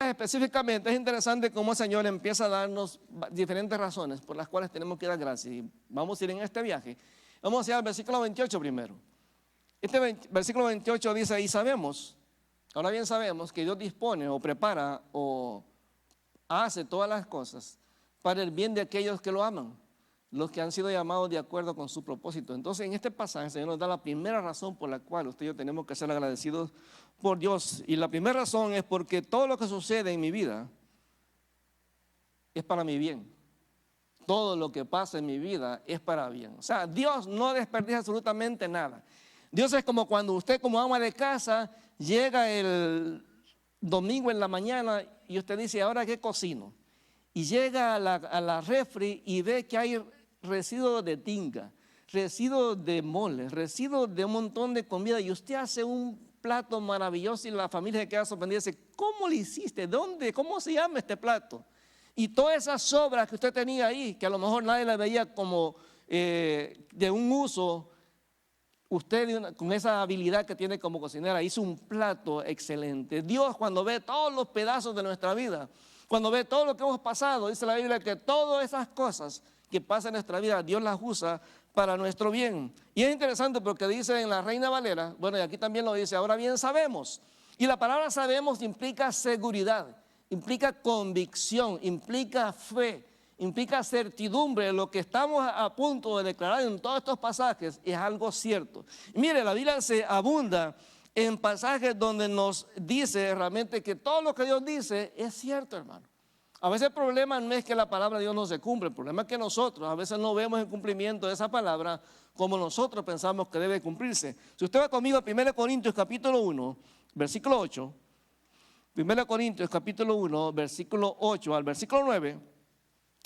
específicamente es interesante cómo el Señor empieza a darnos diferentes razones por las cuales tenemos que dar gracias. Y vamos a ir en este viaje. Vamos a ir al versículo 28 primero. Versículo 28 dice, y sabemos, ahora bien sabemos que Dios dispone o prepara o hace todas las cosas para el bien de aquellos que lo aman, los que han sido llamados de acuerdo con su propósito. Entonces, en este pasaje, el Señor nos da la primera razón por la cual usted y yo tenemos que ser agradecidos por Dios. Y la primera razón es porque todo lo que sucede en mi vida es para mi bien. Todo lo que pasa en mi vida es para bien. O sea, Dios no desperdicia absolutamente nada. Dios es como cuando usted, como ama de casa, llega el domingo en la mañana y usted dice, ¿ahora qué cocino? Y llega a la refri y ve que hay residuos de tinga, residuos de mole, residuos de un montón de comida, y usted hace un plato maravilloso y la familia se queda sorprendida y dice, ¿cómo lo hiciste? ¿Dónde? ¿Cómo se llama este plato? Y todas esas sobras que usted tenía ahí, que a lo mejor nadie las veía como de un uso, usted con esa habilidad que tiene como cocinera hizo un plato excelente. Dios, cuando ve todos los pedazos de nuestra vida, cuando ve todo lo que hemos pasado, dice la Biblia que todas esas cosas que pasan en nuestra vida, Dios las usa para nuestro bien. Y es interesante porque dice en la Reina Valera, bueno, y aquí también lo dice, ahora bien sabemos. Y la palabra sabemos implica seguridad, implica convicción, implica fe, implica certidumbre. Lo que estamos a punto de declarar en todos estos pasajes es algo cierto. Y mire, la Biblia se abunda en pasajes donde nos dice realmente que todo lo que Dios dice es cierto, hermano. A veces el problema no es que la palabra de Dios no se cumple, el problema es que nosotros a veces no vemos el cumplimiento de esa palabra como nosotros pensamos que debe cumplirse. Si usted va conmigo a 1 Corintios capítulo 1, versículo 8, 1 Corintios capítulo 1, versículo 8 al versículo 9,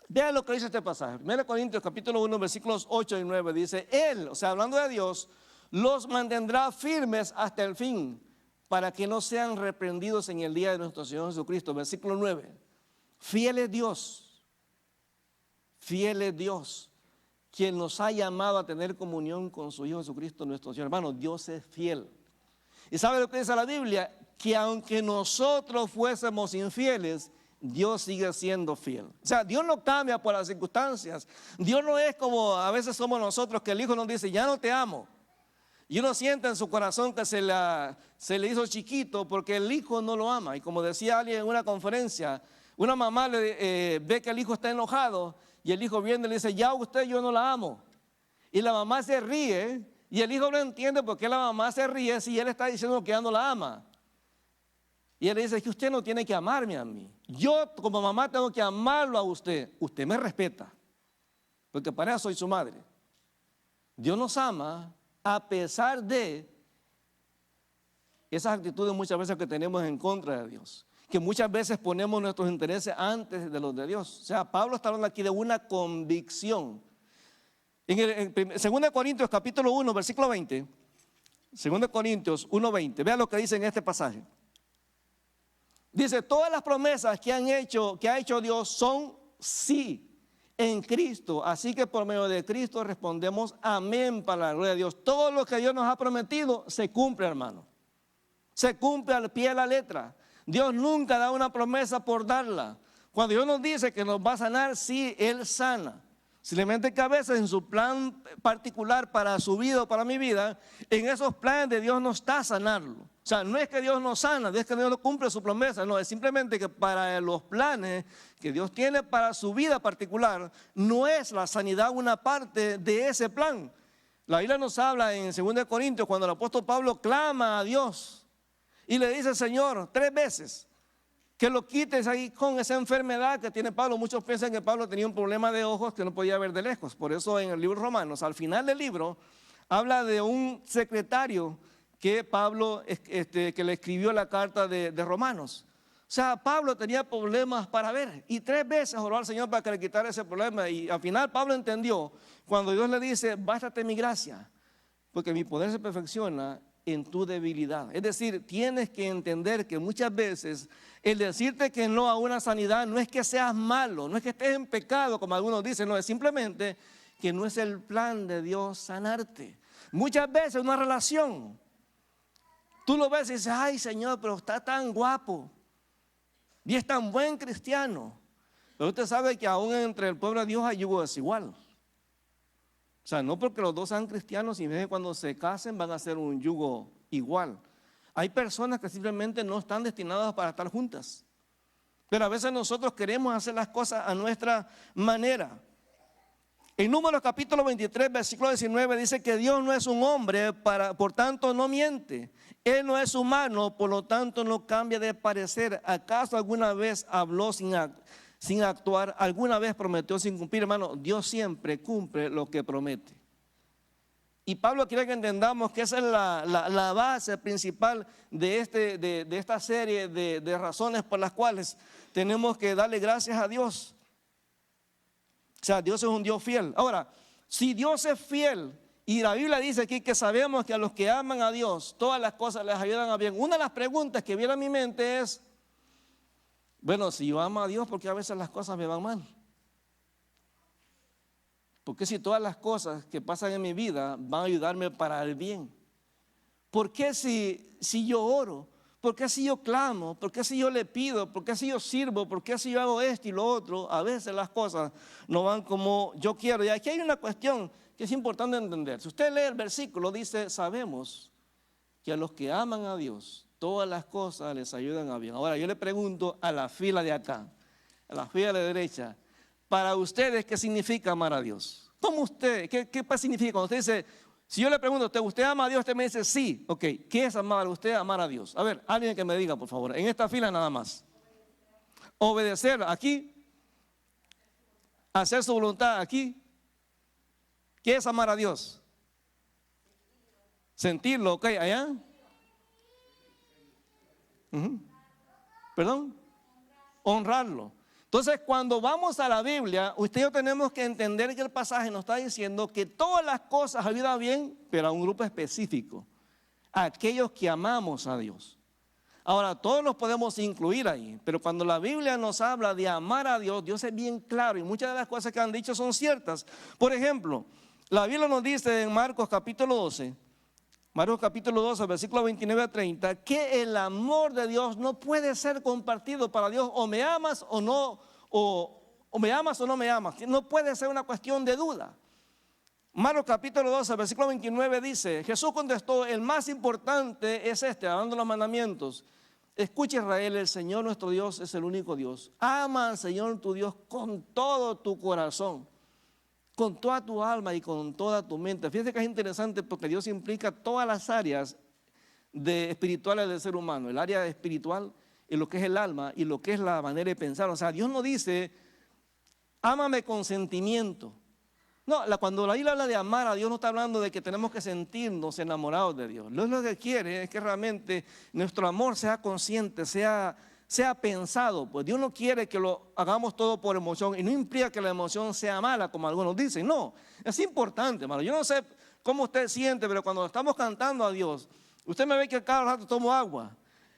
vean lo que dice este pasaje. 1 Corintios capítulo 1, versículos 8 y 9 dice, Él, o sea, hablando de Dios, los mantendrá firmes hasta el fin, para que no sean reprendidos en el día de nuestro Señor Jesucristo. Versículo 9. Fiel es Dios, quien nos ha llamado a tener comunión con su Hijo Jesucristo nuestro Señor. Hermano, Dios es fiel. ¿Y sabe lo que dice la Biblia? Que aunque nosotros fuésemos infieles, Dios sigue siendo fiel. O sea, Dios no cambia por las circunstancias. Dios no es como a veces somos nosotros, que el Hijo nos dice, ya no te amo. Y uno siente en su corazón que se le hizo chiquito porque el hijo no lo ama. Y como decía alguien en una conferencia, una mamá ve que el hijo está enojado y el hijo viene y le dice, ya usted, yo no la amo. Y la mamá se ríe y el hijo no entiende por qué la mamá se ríe si él está diciendo que ya no la ama. Y él le dice, que usted no tiene que amarme a mí. Yo como mamá tengo que amarlo a usted. Usted me respeta, porque para eso soy su madre. Dios nos ama a pesar de esas actitudes muchas veces que tenemos en contra de Dios, que muchas veces ponemos nuestros intereses antes de los de Dios. O sea, Pablo está hablando aquí de una convicción. En 2 Corintios capítulo 1, versículo 20, 2 Corintios 1, 20, vean lo que dice en este pasaje. Dice, todas las promesas que ha hecho Dios son sí en Cristo, así que por medio de Cristo respondemos amén para la gloria de Dios. Todo lo que Dios nos ha prometido se cumple, hermano. Se cumple al pie de la letra. Dios nunca da una promesa por darla. Cuando Dios nos dice que nos va a sanar, sí, Él sana. Simplemente que a veces en su plan particular para su vida o para mi vida, en esos planes de Dios no está sanarlo. O sea, no es que Dios no sana, no es que Dios no cumple su promesa, no, es simplemente que para los planes que Dios tiene para su vida particular, no es la sanidad una parte de ese plan. La Biblia nos habla en 2 Corintios cuando el apóstol Pablo clama a Dios y le dice, Señor, 3 veces, que lo quites ahí con esa enfermedad que tiene Pablo. Muchos piensan que Pablo tenía un problema de ojos que no podía ver de lejos. Por eso en el libro de Romanos, al final del libro, habla de un secretario que Pablo, que le escribió la carta de Romanos. O sea, Pablo tenía problemas para ver y 3 veces oró al Señor para que le quitara ese problema. Y al final Pablo entendió cuando Dios le dice, bástate mi gracia, porque mi poder se perfecciona en tu debilidad. Es decir, tienes que entender que muchas veces el decirte que no a una sanidad no es que seas malo, no es que estés en pecado como algunos dicen, no, es simplemente que no es el plan de Dios sanarte. Muchas veces una relación, tú lo ves y dices, ay Señor, pero está tan guapo. y es tan buen cristiano. Pero usted sabe que aún entre el pueblo de Dios hay yugo desigual. O sea, no porque los dos sean cristianos y cuando se casen van a ser un yugo igual. Hay personas que simplemente no están destinadas para estar juntas. Pero a veces nosotros queremos hacer las cosas a nuestra manera. En Números capítulo 23, versículo 19 dice que Dios no es un hombre, por tanto no miente. Él no es humano, por lo tanto no cambia de parecer. ¿Acaso alguna vez habló sin actuar? ¿Alguna vez prometió sin cumplir? Hermano, Dios siempre cumple lo que promete. Y Pablo quiere que entendamos que esa es la base principal de esta serie de razones por las cuales tenemos que darle gracias a Dios. O sea, Dios es un Dios fiel. Ahora, si Dios es fiel, y la Biblia dice aquí que sabemos que a los que aman a Dios, todas las cosas les ayudan a bien. Una de las preguntas que viene a mi mente es, bueno, si yo amo a Dios, ¿por qué a veces las cosas me van mal? ¿Por qué si todas las cosas que pasan en mi vida van a ayudarme para el bien? ¿Por qué si yo oro? ¿Por qué si yo clamo? ¿Por qué si yo le pido? ¿Por qué si yo sirvo? ¿Por qué si yo hago esto y lo otro? A veces las cosas no van como yo quiero. Y aquí hay una cuestión que es importante entender. Si usted lee el versículo, dice, sabemos que a los que aman a Dios, todas las cosas les ayudan a bien. Ahora yo le pregunto a la fila de acá, a la fila de la derecha, para ustedes, ¿qué significa amar a Dios? ¿Cómo usted? ¿Qué significa cuando usted dice, si yo le pregunto a usted, ¿usted ama a Dios? Usted me dice, sí. Ok, ¿qué es amar a usted? Amar a Dios. A ver, alguien que me diga, por favor, en esta fila nada más. Obedecer aquí. Hacer su voluntad aquí. ¿Qué es amar a Dios? Sentirlo, ok, allá. ¿Perdón? Honrarlo. Entonces, cuando vamos a la Biblia, usted y yo tenemos que entender que el pasaje nos está diciendo que todas las cosas ayudan bien, pero a un grupo específico, a aquellos que amamos a Dios. Ahora, todos nos podemos incluir ahí, pero cuando la Biblia nos habla de amar a Dios, Dios es bien claro y muchas de las cosas que han dicho son ciertas. Por ejemplo, la Biblia nos dice en Marcos capítulo 12, versículo 29 a 30, que el amor de Dios no puede ser compartido para Dios. O me amas o no, o me amas o no me amas. No puede ser una cuestión de duda. Marcos capítulo 12, versículo 29 dice, Jesús contestó, el más importante es este, hablando de los mandamientos. Escucha Israel, el Señor nuestro Dios es el único Dios. Ama al Señor tu Dios con todo tu corazón, con toda tu alma y con toda tu mente. Fíjense que es interesante porque Dios implica todas las áreas espirituales del ser humano. El área espiritual y lo que es el alma y lo que es la manera de pensar. O sea, Dios no dice, ámame con sentimiento. No, cuando la Biblia habla de amar a Dios no está hablando de que tenemos que sentirnos enamorados de Dios. Dios lo que quiere es que realmente nuestro amor sea consciente, sea pensado. Pues Dios no quiere que lo hagamos todo por emoción y no implica que la emoción sea mala, como algunos dicen. No, es importante, hermano. Yo no sé cómo usted siente, pero cuando estamos cantando a Dios, usted me ve que cada rato tomo agua.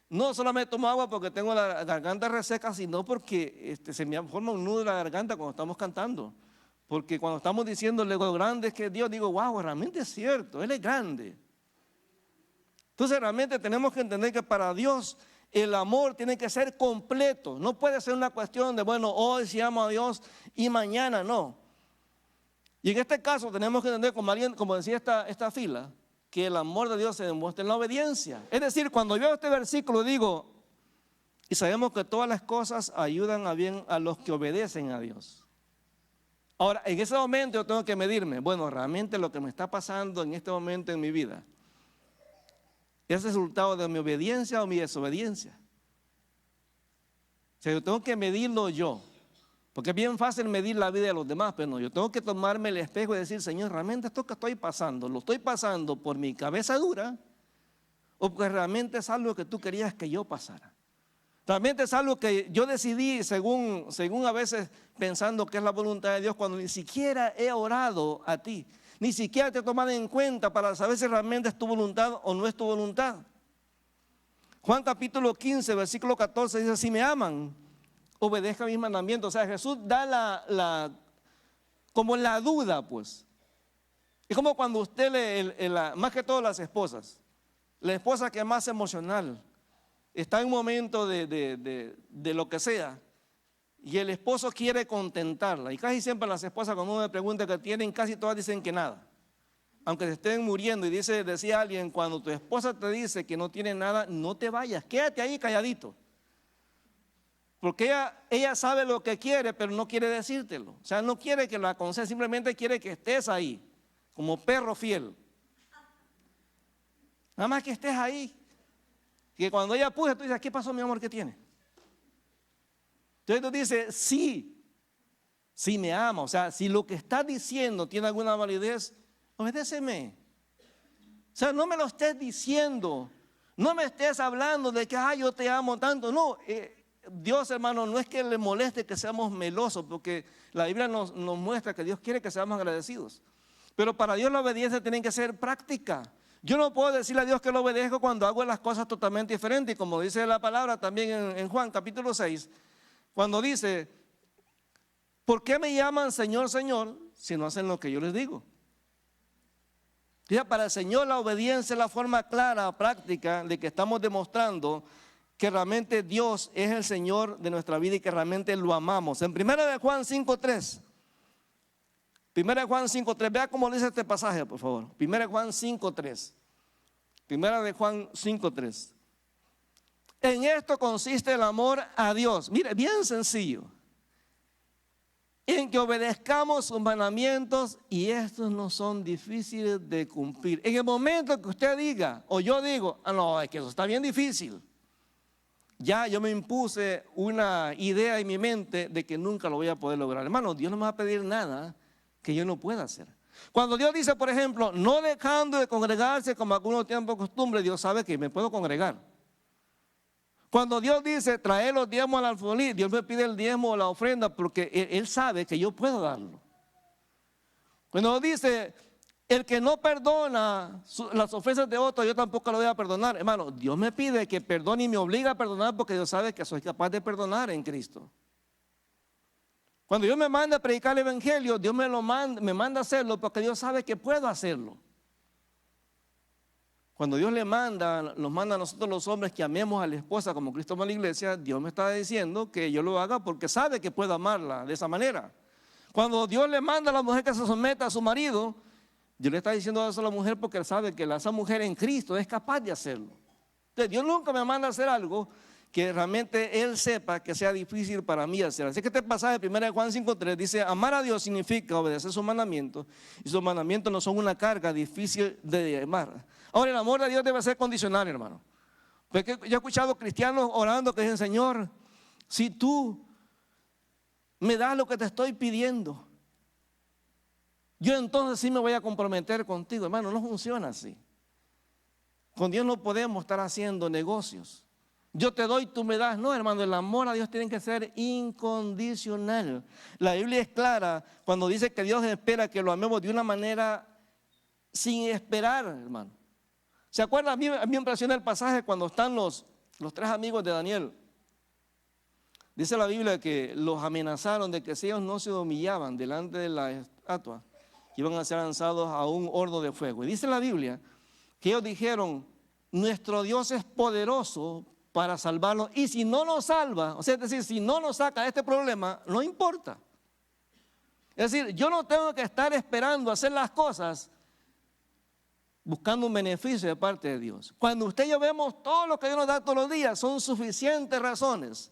No solamente tomo agua porque tengo la garganta reseca, sino porque se me forma un nudo en la garganta cuando estamos cantando. Porque cuando estamos diciéndole lo grande es que Dios, digo, wow, realmente es cierto, Él es grande. Entonces realmente tenemos que entender que para Dios el amor tiene que ser completo. No puede ser una cuestión de, bueno, hoy sí amo a Dios y mañana no. Y en este caso tenemos que entender, como decía esta fila, que el amor de Dios se demuestra en la obediencia. Es decir, cuando yo veo este versículo digo, y sabemos que todas las cosas ayudan a bien a los que obedecen a Dios. Ahora, en ese momento yo tengo que medirme, bueno, realmente lo que me está pasando en este momento en mi vida ¿es resultado de mi obediencia o mi desobediencia? O sea, yo tengo que medirlo yo, porque es bien fácil medir la vida de los demás, pero no, yo tengo que tomarme el espejo y decir, Señor, realmente esto que estoy pasando, ¿lo estoy pasando por mi cabeza dura o porque realmente es algo que tú querías que yo pasara? Realmente es algo que yo decidí según a veces pensando que es la voluntad de Dios, cuando ni siquiera he orado a ti, ni siquiera te he tomado en cuenta para saber si realmente es tu voluntad o no es tu voluntad. Juan capítulo 15, versículo 14 dice, si me aman, obedezcan mis mandamientos. O sea, Jesús da como la duda, pues. Es como cuando usted más que todo las esposas, la esposa que es más emocional, está en un momento de lo que sea, y el esposo quiere contentarla. Y casi siempre las esposas, cuando uno me pregunta qué tienen, casi todas dicen que nada. Aunque se estén muriendo. Y decía alguien, cuando tu esposa te dice que no tiene nada, no te vayas, quédate ahí calladito. Porque ella sabe lo que quiere, pero no quiere decírtelo. O sea, no quiere que lo aconsejes, simplemente quiere que estés ahí, como perro fiel. Nada más que estés ahí. Que cuando ella puse, tú dices, ¿qué pasó, mi amor? ¿Qué tiene? Entonces tú dices, sí me ama. O sea, si lo que estás diciendo tiene alguna validez, obedéceme. O sea, no me lo estés diciendo. No me estés hablando de que, yo te amo tanto. No, Dios, hermano, no es que le moleste que seamos melosos, porque la Biblia nos muestra que Dios quiere que seamos agradecidos. Pero para Dios la obediencia tiene que ser práctica. Yo no puedo decirle a Dios que lo obedezco cuando hago las cosas totalmente diferentes. Y como dice la palabra también en Juan capítulo 6, cuando dice, ¿por qué me llaman Señor, Señor, si no hacen lo que yo les digo? Para el Señor la obediencia es la forma clara, práctica, de que estamos demostrando que realmente Dios es el Señor de nuestra vida y que realmente lo amamos. En 1 de Juan 5:3, 1 de Juan 5:3, vea cómo dice este pasaje, por favor. 1 de Juan 5:3. 1 de Juan 5:3. En esto consiste el amor a Dios. Mire, bien sencillo. En que obedezcamos sus mandamientos, y estos no son difíciles de cumplir. En el momento que usted diga, o yo digo, no, es que eso está bien difícil. Ya yo me impuse una idea en mi mente de que nunca lo voy a poder lograr. Hermano, Dios no me va a pedir nada que yo no pueda hacer. Cuando Dios dice, por ejemplo, no dejando de congregarse como algunos tienen por costumbre, Dios sabe que me puedo congregar. Cuando Dios dice, traer los diezmos al alfolí, Dios me pide el diezmo o la ofrenda porque Él sabe que yo puedo darlo. Cuando dice, el que no perdona las ofensas de otros, yo tampoco lo voy a perdonar. Hermano, Dios me pide que perdone y me obliga a perdonar porque Dios sabe que soy capaz de perdonar en Cristo. Cuando Dios me manda a predicar el evangelio, Dios me manda a hacerlo porque Dios sabe que puedo hacerlo. Cuando Dios nos manda a nosotros los hombres que amemos a la esposa como Cristo ama a la iglesia, Dios me está diciendo que yo lo haga porque sabe que puedo amarla de esa manera. Cuando Dios le manda a la mujer que se someta a su marido, Dios le está diciendo eso a la mujer porque Él sabe que esa mujer en Cristo es capaz de hacerlo. Entonces Dios nunca me manda a hacer algo que realmente Él sepa que sea difícil para mí hacer. Así que este pasaje de 1 Juan 5:3 dice, amar a Dios significa obedecer sus mandamientos, y sus mandamientos no son una carga difícil de amar. Ahora, el amor de Dios debe ser condicional, hermano. Porque yo he escuchado cristianos orando que dicen, Señor, si tú me das lo que te estoy pidiendo, yo entonces sí me voy a comprometer contigo. Hermano, no funciona así. Con Dios no podemos estar haciendo negocios. Yo te doy, tú me das. No, hermano, el amor a Dios tiene que ser incondicional. La Biblia es clara cuando dice que Dios espera que lo amemos de una manera sin esperar, hermano. ¿Se acuerdan? A mí me impresiona el pasaje cuando están los tres amigos de Daniel. Dice la Biblia que los amenazaron de que si ellos no se humillaban delante de la estatua, iban a ser lanzados a un horno de fuego. Y dice la Biblia que ellos dijeron, nuestro Dios es poderoso para salvarnos, y si no nos salva, o sea, es decir, si no nos saca de este problema, no importa. Es decir, yo no tengo que estar esperando hacer las cosas buscando un beneficio de parte de Dios. Cuando usted y yo vemos todo lo que Dios nos da todos los días, son suficientes razones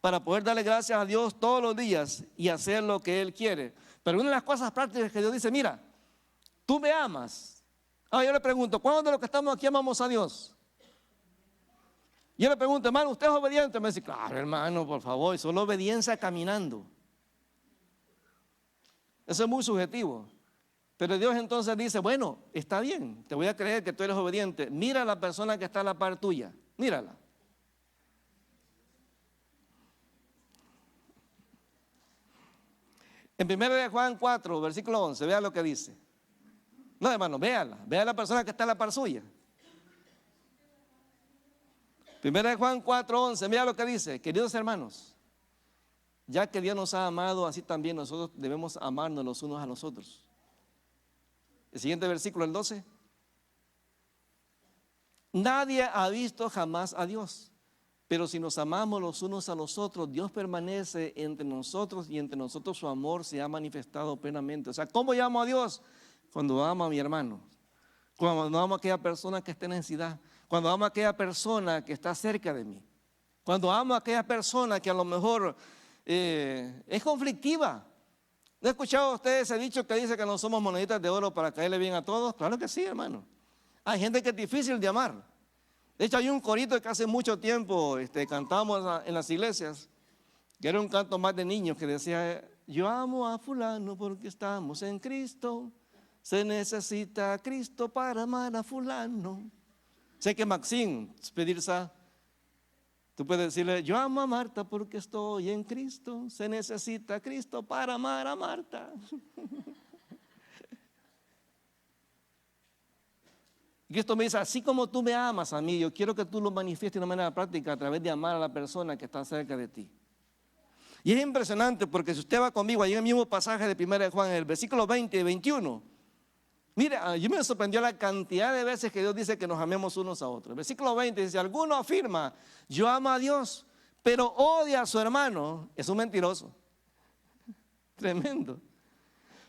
para poder darle gracias a Dios todos los días y hacer lo que Él quiere. Pero una de las cosas prácticas que Dios dice, mira, tú me amas. Ahora yo le pregunto, ¿cuántos de los que estamos aquí amamos a Dios? Yo le pregunto, hermano, ¿usted es obediente? Me dice, claro, hermano, por favor, solo obediencia caminando. Eso es muy subjetivo. Pero Dios entonces dice, bueno, está bien, te voy a creer que tú eres obediente. Mira a la persona que está a la par tuya, mírala. En 1 de Juan 4, versículo 11, vea lo que dice. No, hermano, véala, vea a la persona que está a la par suya. 1 de Juan 4, 11, vea lo que dice. Queridos hermanos, ya que Dios nos ha amado, así también nosotros debemos amarnos los unos a los otros. El siguiente versículo, el 12. Nadie ha visto jamás a Dios. Pero si nos amamos los unos a los otros, Dios permanece entre nosotros y entre nosotros su amor se ha manifestado plenamente. O sea, ¿cómo yo amo a Dios? Cuando amo a mi hermano, cuando amo a aquella persona que está en necesidad, cuando amo a aquella persona que está cerca de mí, cuando amo a aquella persona que a lo mejor es conflictiva. ¿No he escuchado a ustedes ese dicho que dice que no somos moneditas de oro para caerle bien a todos? Claro que sí, hermano. Hay gente que es difícil de amar. De hecho, hay un corito que hace mucho tiempo cantamos en las iglesias, que era un canto más de niños, que decía: yo amo a fulano porque estamos en Cristo, se necesita a Cristo para amar a fulano. Sé que Maxine Pedirsa, tú puedes decirle: yo amo a Marta porque estoy en Cristo, se necesita a Cristo para amar a Marta. Cristo me dice: así como tú me amas a mí, yo quiero que tú lo manifiestes de una manera práctica a través de amar a la persona que está cerca de ti. Y es impresionante porque si usted va conmigo allí en el mismo pasaje de 1 de Juan, en el versículo 20 y 21, mire, yo me sorprendió la cantidad de veces que Dios dice que nos amemos unos a otros. El versículo 20 dice: alguno afirma, yo amo a Dios, pero odia a su hermano, es un mentiroso. Tremendo.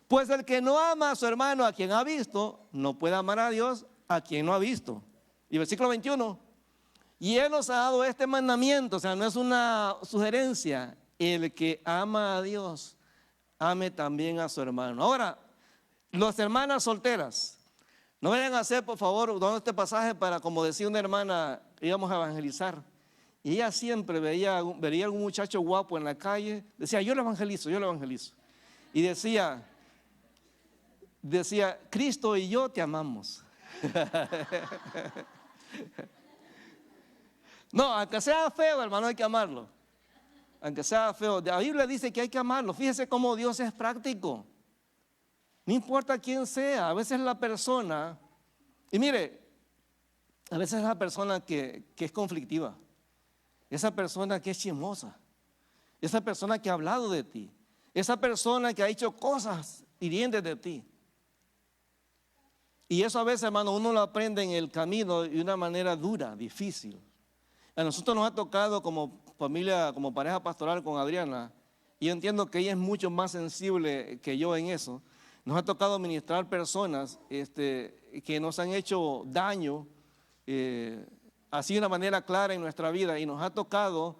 Pues el que no ama a su hermano a quien ha visto, no puede amar a Dios a quien no ha visto. Y versículo 21, y Él nos ha dado este mandamiento, o sea, no es una sugerencia: el que ama a Dios, ame también a su hermano. Ahora, las hermanas solteras, no vayan a hacer, por favor, donde este pasaje para, como decía una hermana, íbamos a evangelizar. Y ella siempre veía algún muchacho guapo en la calle, decía: yo lo evangelizo, yo lo evangelizo. Y decía, Cristo y yo te amamos. No, aunque sea feo, hermano, hay que amarlo. Aunque sea feo, la Biblia dice que hay que amarlo. Fíjese cómo Dios es práctico. No importa quién sea, a veces la persona, y mire, a veces la persona que es conflictiva, esa persona que es chismosa, esa persona que ha hablado de ti, esa persona que ha hecho cosas hirientes de ti. Y eso a veces, hermano, uno lo aprende en el camino de una manera dura, difícil. A nosotros nos ha tocado como familia, como pareja pastoral con Adriana, y yo entiendo que ella es mucho más sensible que yo en eso. Nos ha tocado ministrar personas que nos han hecho daño, así de una manera clara en nuestra vida, y nos ha tocado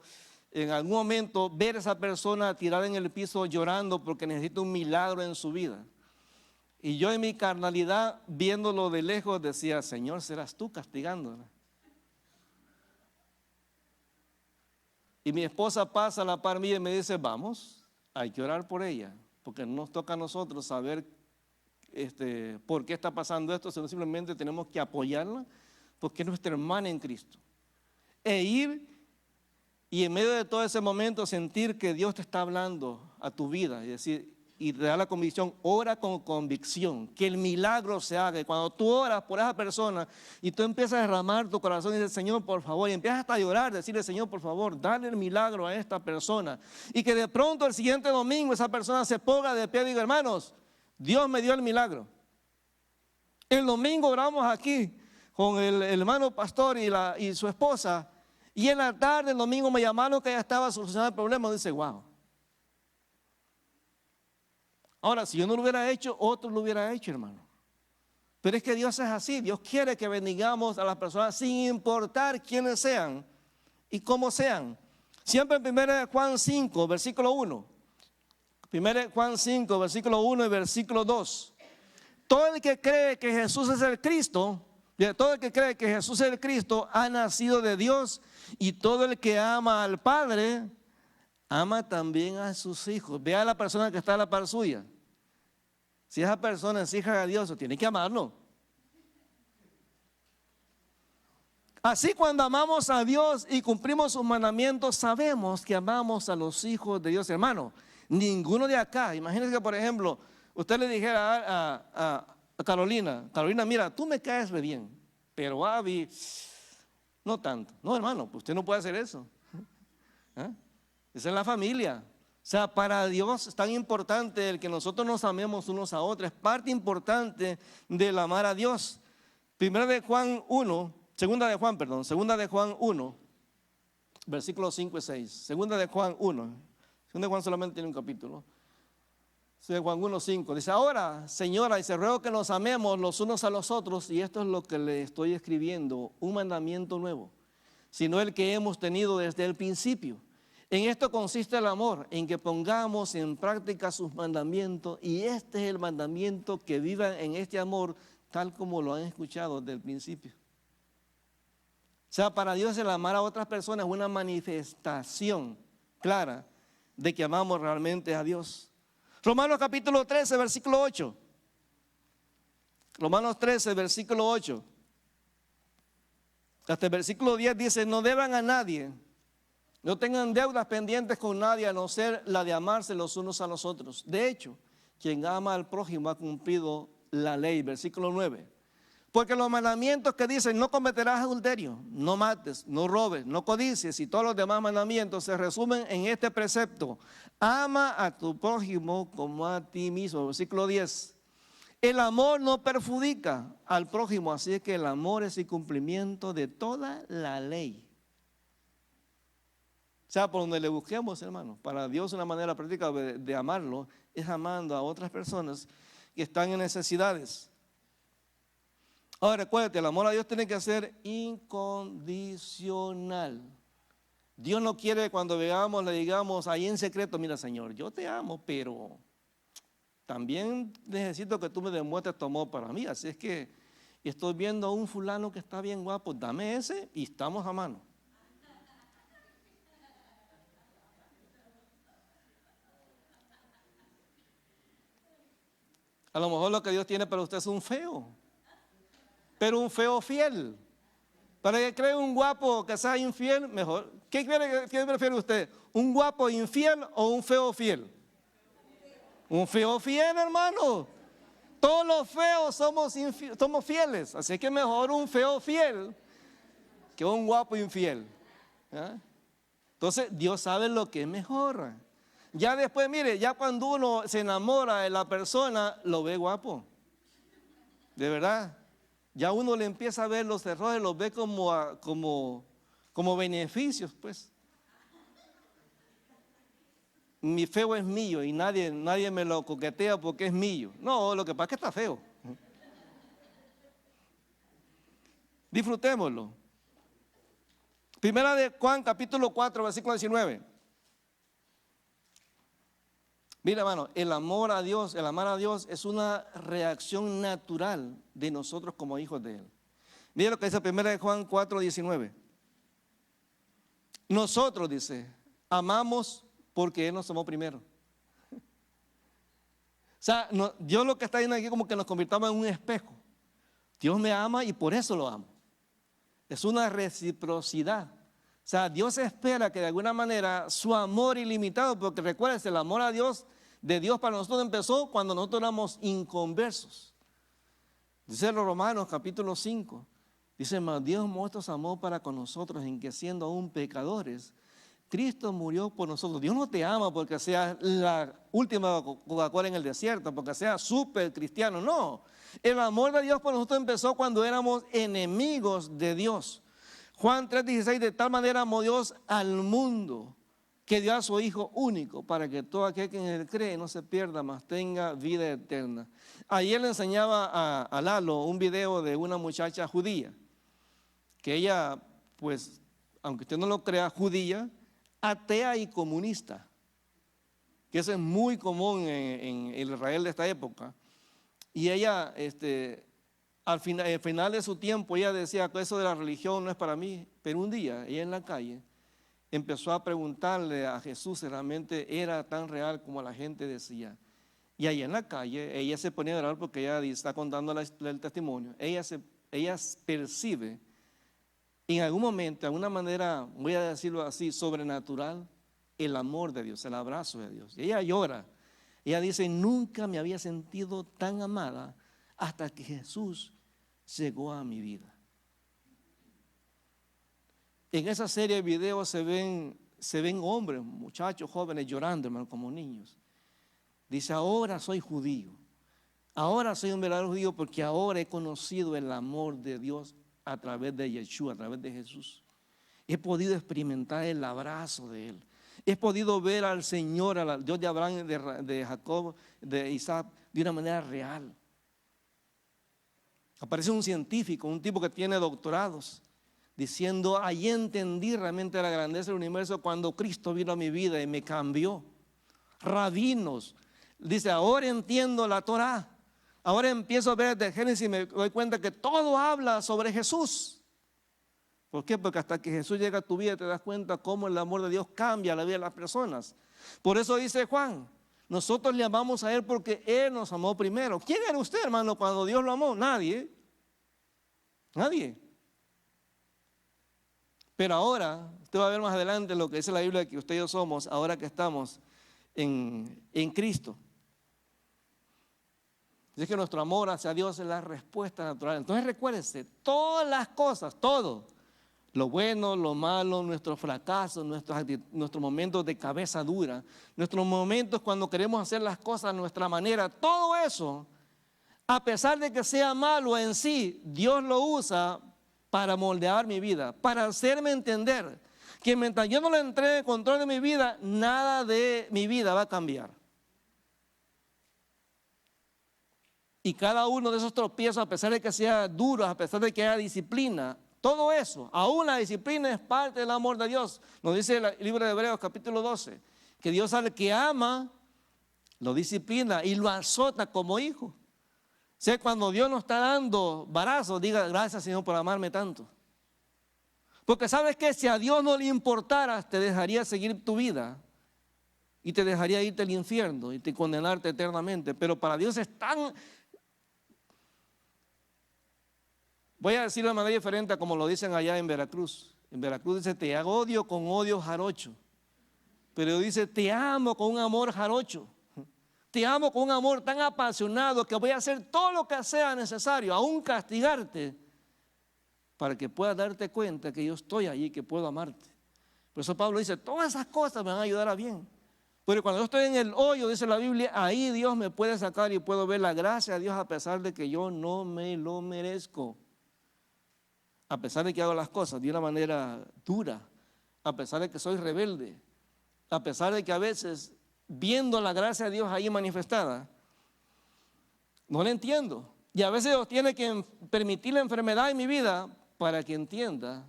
en algún momento ver a esa persona tirada en el piso llorando porque necesita un milagro en su vida. Y yo en mi carnalidad, viéndolo de lejos, decía: Señor, serás tú castigándola. Y mi esposa pasa a la par mía y me dice: vamos, hay que orar por ella, porque no nos toca a nosotros saber por qué está pasando esto, sino simplemente tenemos que apoyarla, porque es nuestra hermana en Cristo. E ir y en medio de todo ese momento sentir que Dios te está hablando a tu vida y decir, y te da la convicción: ora con convicción, que el milagro se haga. Y cuando tú oras por esa persona y tú empiezas a derramar tu corazón y dices: Señor, por favor, y empiezas hasta a llorar, decirle: Señor, por favor, dale el milagro a esta persona. Y que de pronto el siguiente domingo esa persona se ponga de pie y diga: hermanos, Dios me dio el milagro. El domingo oramos aquí con el hermano pastor y su esposa, y en la tarde, el domingo, me llamaron que ya estaba solucionando el problema. Dice: wow. Ahora, si yo no lo hubiera hecho, otro lo hubiera hecho, hermano. Pero es que Dios es así. Dios quiere que bendigamos a las personas sin importar quiénes sean y cómo sean. Siempre en 1 Juan 5, versículo 1. 1 Juan 5, versículo 1 y versículo 2. Todo el que cree que Jesús es el Cristo, todo el que cree que Jesús es el Cristo, ha nacido de Dios. Y todo el que ama al Padre, ama también a sus hijos. Vea a la persona que está a la par suya. Si esa persona es hija de Dios, tiene que amarlo. Así, cuando amamos a Dios y cumplimos sus mandamientos, sabemos que amamos a los hijos de Dios. Hermano, ninguno de acá, imagínense que, por ejemplo, usted le dijera a Carolina: Carolina, mira, tú me caes re bien, pero Abby, no tanto. No, hermano, pues usted no puede hacer eso. Esa es la familia. O sea, para Dios es tan importante el que nosotros nos amemos unos a otros. Es parte importante del amar a Dios. Segunda de Juan 1, versículos 5 y 6. Segunda de Juan 1. Segunda de Juan solamente tiene un capítulo. Segunda de Juan 1, 5. Dice, ahora, señora, dice, ruego que nos amemos los unos a los otros, y esto es lo que le estoy escribiendo, un mandamiento nuevo, sino el que hemos tenido desde el principio. En esto consiste el amor, en que pongamos en práctica sus mandamientos, y este es el mandamiento, que vivan en este amor, tal como lo han escuchado desde el principio. O sea, para Dios el amar a otras personas es una manifestación clara de que amamos realmente a Dios. Romanos capítulo 13, versículo 8. Romanos 13, versículo 8. Hasta el versículo 10 dice, no deban a nadie, no tengan deudas pendientes con nadie, a no ser la de amarse los unos a los otros. De hecho, quien ama al prójimo ha cumplido la ley. Versículo 9. Porque los mandamientos que dicen, no cometerás adulterio, no mates, no robes, no codicies, y todos los demás mandamientos se resumen en este precepto: ama a tu prójimo como a ti mismo. Versículo 10. El amor no perjudica al prójimo, así es que el amor es el cumplimiento de toda la ley. O sea, por donde le busquemos, hermano, para Dios una manera práctica de amarlo es amando a otras personas que están en necesidades. Ahora recuérdate, el amor a Dios tiene que ser incondicional. Dios no quiere que cuando veamos le digamos ahí en secreto, mira Señor, yo te amo, pero también necesito que tú me demuestres tu amor para mí. Así es que estoy viendo a un fulano que está bien guapo, dame ese y estamos a mano. A lo mejor lo que Dios tiene para usted es un feo, pero un feo fiel. Para que cree un guapo que sea infiel, mejor. ¿Qué prefiere usted? ¿Un guapo infiel o un feo fiel? Un feo fiel, hermano. Todos los feos somos fieles. Así que mejor un feo fiel que un guapo infiel. ¿Ah? Entonces Dios sabe lo que es mejor. Ya después, mire, ya cuando uno se enamora de la persona, lo ve guapo. De verdad. Ya uno le empieza a ver los errores, los ve como beneficios, pues. Mi feo es mío y nadie me lo coquetea porque es mío. No, lo que pasa es que está feo. Disfrutémoslo. Primera de Juan, capítulo 4, versículo 19. Mira, hermano, el amar a Dios es una reacción natural de nosotros como hijos de Él. Mira lo que dice Primera de Juan 4, 19. Nosotros, dice, amamos porque Él nos amó primero. O sea, Dios lo que está diciendo aquí como que nos convirtamos en un espejo. Dios me ama y por eso lo amo. Es una reciprocidad. O sea, Dios espera que de alguna manera su amor ilimitado, porque recuerden, el amor a Dios, de Dios para nosotros empezó cuando nosotros éramos inconversos. Dice los Romanos capítulo 5, dice, mas Dios muestra su amor para con nosotros en que siendo aún pecadores, Cristo murió por nosotros. Dios no te ama porque seas la última Coca-Cola en el desierto, porque seas súper cristiano, no. El amor de Dios por nosotros empezó cuando éramos enemigos de Dios. Juan 3:16, de tal manera amó Dios al mundo, que dio a su Hijo único, para que todo aquel que en Él cree no se pierda, mas tenga vida eterna. Ayer le enseñaba a Lalo un video de una muchacha judía, que ella, pues, aunque usted no lo crea, judía, atea y comunista, que eso es muy común en el Israel de esta época. Y ella, al final de su tiempo, ella decía que eso de la religión no es para mí, pero un día, ella en la calle, empezó a preguntarle a Jesús si realmente era tan real como la gente decía. Y ahí en la calle, ella se ponía a orar porque ella está contando el testimonio. Ella percibe en algún momento, de alguna manera, voy a decirlo así, sobrenatural, el amor de Dios, el abrazo de Dios. Y ella llora. Ella dice, nunca me había sentido tan amada hasta que Jesús llegó a mi vida. En esa serie de videos se ven hombres, muchachos, jóvenes llorando, hermano, como niños. Dice, ahora soy judío. Ahora soy un verdadero judío porque ahora he conocido el amor de Dios a través de Yeshua, a través de Jesús. He podido experimentar el abrazo de Él. He podido ver al Señor, al Dios de Abraham, de Jacob, de Isaac, de una manera real. Aparece un científico, un tipo que tiene doctorados, diciendo, ahí entendí realmente la grandeza del universo cuando Cristo vino a mi vida y me cambió. Rabinos, dice, ahora entiendo la Torá. Ahora empiezo a ver desde Génesis y me doy cuenta que todo habla sobre Jesús. ¿Por qué? Porque hasta que Jesús llega a tu vida te das cuenta cómo el amor de Dios cambia la vida de las personas. Por eso dice Juan, nosotros le amamos a Él porque Él nos amó primero. ¿Quién era usted, hermano, cuando Dios lo amó? Nadie. Nadie. Pero ahora, usted va a ver más adelante lo que dice la Biblia que usted y yo somos, ahora que estamos en Cristo. Es que nuestro amor hacia Dios es la respuesta natural. Entonces recuérdese, todas las cosas, todo, lo bueno, lo malo, nuestros fracasos, nuestros momentos de cabeza dura, nuestros momentos cuando queremos hacer las cosas a nuestra manera, todo eso, a pesar de que sea malo en sí, Dios lo usa para moldear mi vida, para hacerme entender que mientras yo no le entregue el control de mi vida, nada de mi vida va a cambiar. Y cada uno de esos tropiezos, a pesar de que sea duro, a pesar de que haya disciplina, todo eso, aún la disciplina es parte del amor de Dios. Nos dice el libro de Hebreos capítulo 12, que Dios al que ama, lo disciplina y lo azota como hijo. O sea, cuando Dios nos está dando barazos, diga gracias Señor por amarme tanto. Porque sabes que si a Dios no le importara, te dejaría seguir tu vida y te dejaría irte al infierno y te condenarte eternamente. Pero para Dios es tan... Voy a decirlo de manera diferente a como lo dicen allá en Veracruz. En Veracruz dice, te odio con odio jarocho. Pero dice, te amo con un amor jarocho. Te amo con un amor tan apasionado que voy a hacer todo lo que sea necesario, aún castigarte, para que puedas darte cuenta que yo estoy allí, que puedo amarte. Por eso Pablo dice, todas esas cosas me van a ayudar a bien. Pero cuando yo estoy en el hoyo, dice la Biblia, ahí Dios me puede sacar y puedo ver la gracia de Dios a pesar de que yo no me lo merezco. A pesar de que hago las cosas de una manera dura, a pesar de que soy rebelde, a pesar de que a veces, viendo la gracia de Dios ahí manifestada, no la entiendo. Y a veces Dios tiene que permitir la enfermedad en mi vida para que entienda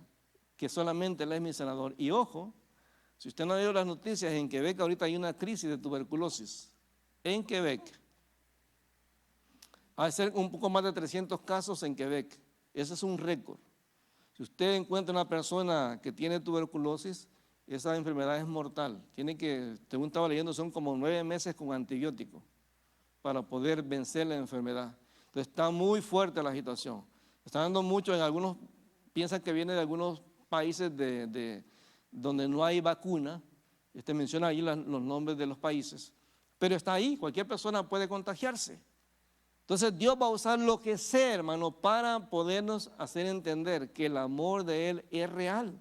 que solamente Él es mi sanador. Y ojo, si usted no ha oído las noticias, en Quebec ahorita hay una crisis de tuberculosis. En Quebec. Hay un poco más de 300 casos en Quebec. Ese es un récord. Si usted encuentra una persona que tiene tuberculosis, esa enfermedad es mortal. Tiene que, según estaba leyendo, son como 9 meses con antibióticos para poder vencer la enfermedad. Entonces está muy fuerte la situación. Está dando mucho en algunos, piensan que viene de algunos países donde no hay vacuna. Menciona ahí los nombres de los países. Pero está ahí, cualquier persona puede contagiarse. Entonces Dios va a usar lo que sea, hermano, para podernos hacer entender que el amor de Él es real.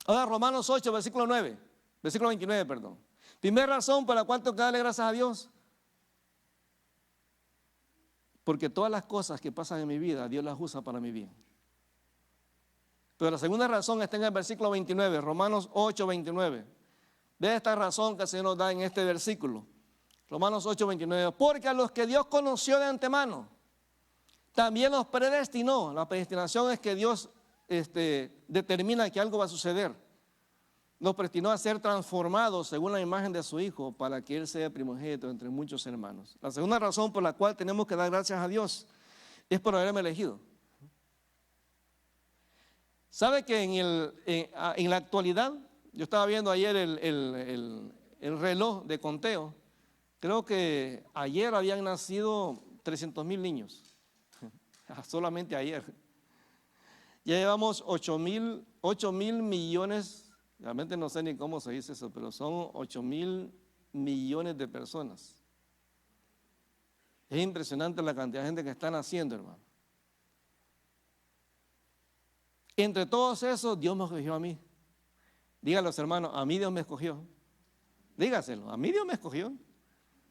Ahora Romanos 8, versículo 29, perdón. Primera razón por la cual tengo que darle gracias a Dios. Porque todas las cosas que pasan en mi vida, Dios las usa para mi bien. Pero la segunda razón está en el versículo 29, Romanos 8, 29. De esta razón que el Señor nos da en este versículo. Romanos 8, 29. Porque a los que Dios conoció de antemano, también los predestinó. La predestinación es que Dios determina que algo va a suceder. Nos predestinó a ser transformados según la imagen de su Hijo para que Él sea primogénito entre muchos hermanos. La segunda razón por la cual tenemos que dar gracias a Dios es por haberme elegido. ¿Sabe que en la actualidad, yo estaba viendo ayer el reloj de conteo, creo que ayer habían nacido 300,000 niños, solamente ayer. Ya llevamos 8,000 millones, realmente no sé ni cómo se dice eso, pero son 8,000 millones de personas. Es impresionante la cantidad de gente que está naciendo, hermano. Entre todos esos, Dios me escogió a mí. Díganlos, hermanos, a mí Dios me escogió. Dígaselo, a mí Dios me escogió.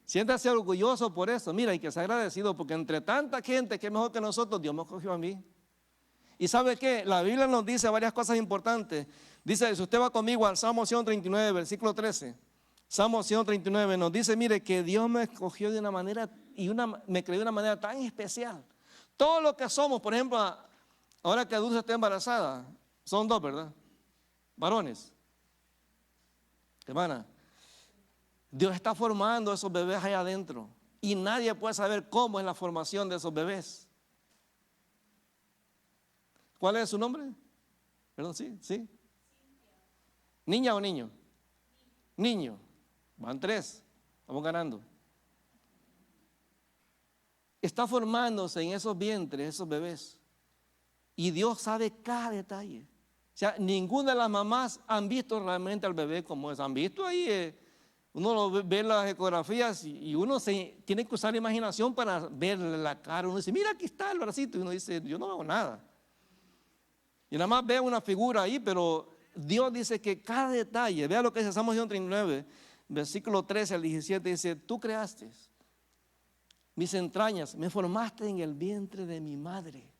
Siéntase orgulloso por eso. Mira, hay que ser agradecido porque entre tanta gente que es mejor que nosotros, Dios me escogió a mí. ¿Y sabe qué? La Biblia nos dice varias cosas importantes. Dice, si usted va conmigo al Salmo 139, versículo 13. Salmo 139 nos dice, mire, que Dios me escogió de una manera me creó de una manera tan especial. Todo lo que somos, por ejemplo, ahora que Dulce está embarazada, son dos, ¿verdad? Varones. Hermana, Dios está formando esos bebés allá adentro y nadie puede saber cómo es la formación de esos bebés. ¿Cuál es su nombre? Perdón, sí. ¿Niña o niño? Niño. Van 3. Estamos ganando. Está formándose en esos vientres, esos bebés. Y Dios sabe cada detalle. O sea, ninguna de las mamás han visto realmente al bebé como es. Han visto ahí, uno lo ve en las ecografías y uno tiene que usar la imaginación para ver la cara. Uno dice, mira, aquí está el bracito. Y uno dice, yo no veo nada. Y nada más veo una figura ahí, pero Dios dice que cada detalle, vea lo que dice Salmo 139, versículo 13 al 17, dice, tú creaste mis entrañas, me formaste en el vientre de mi madre.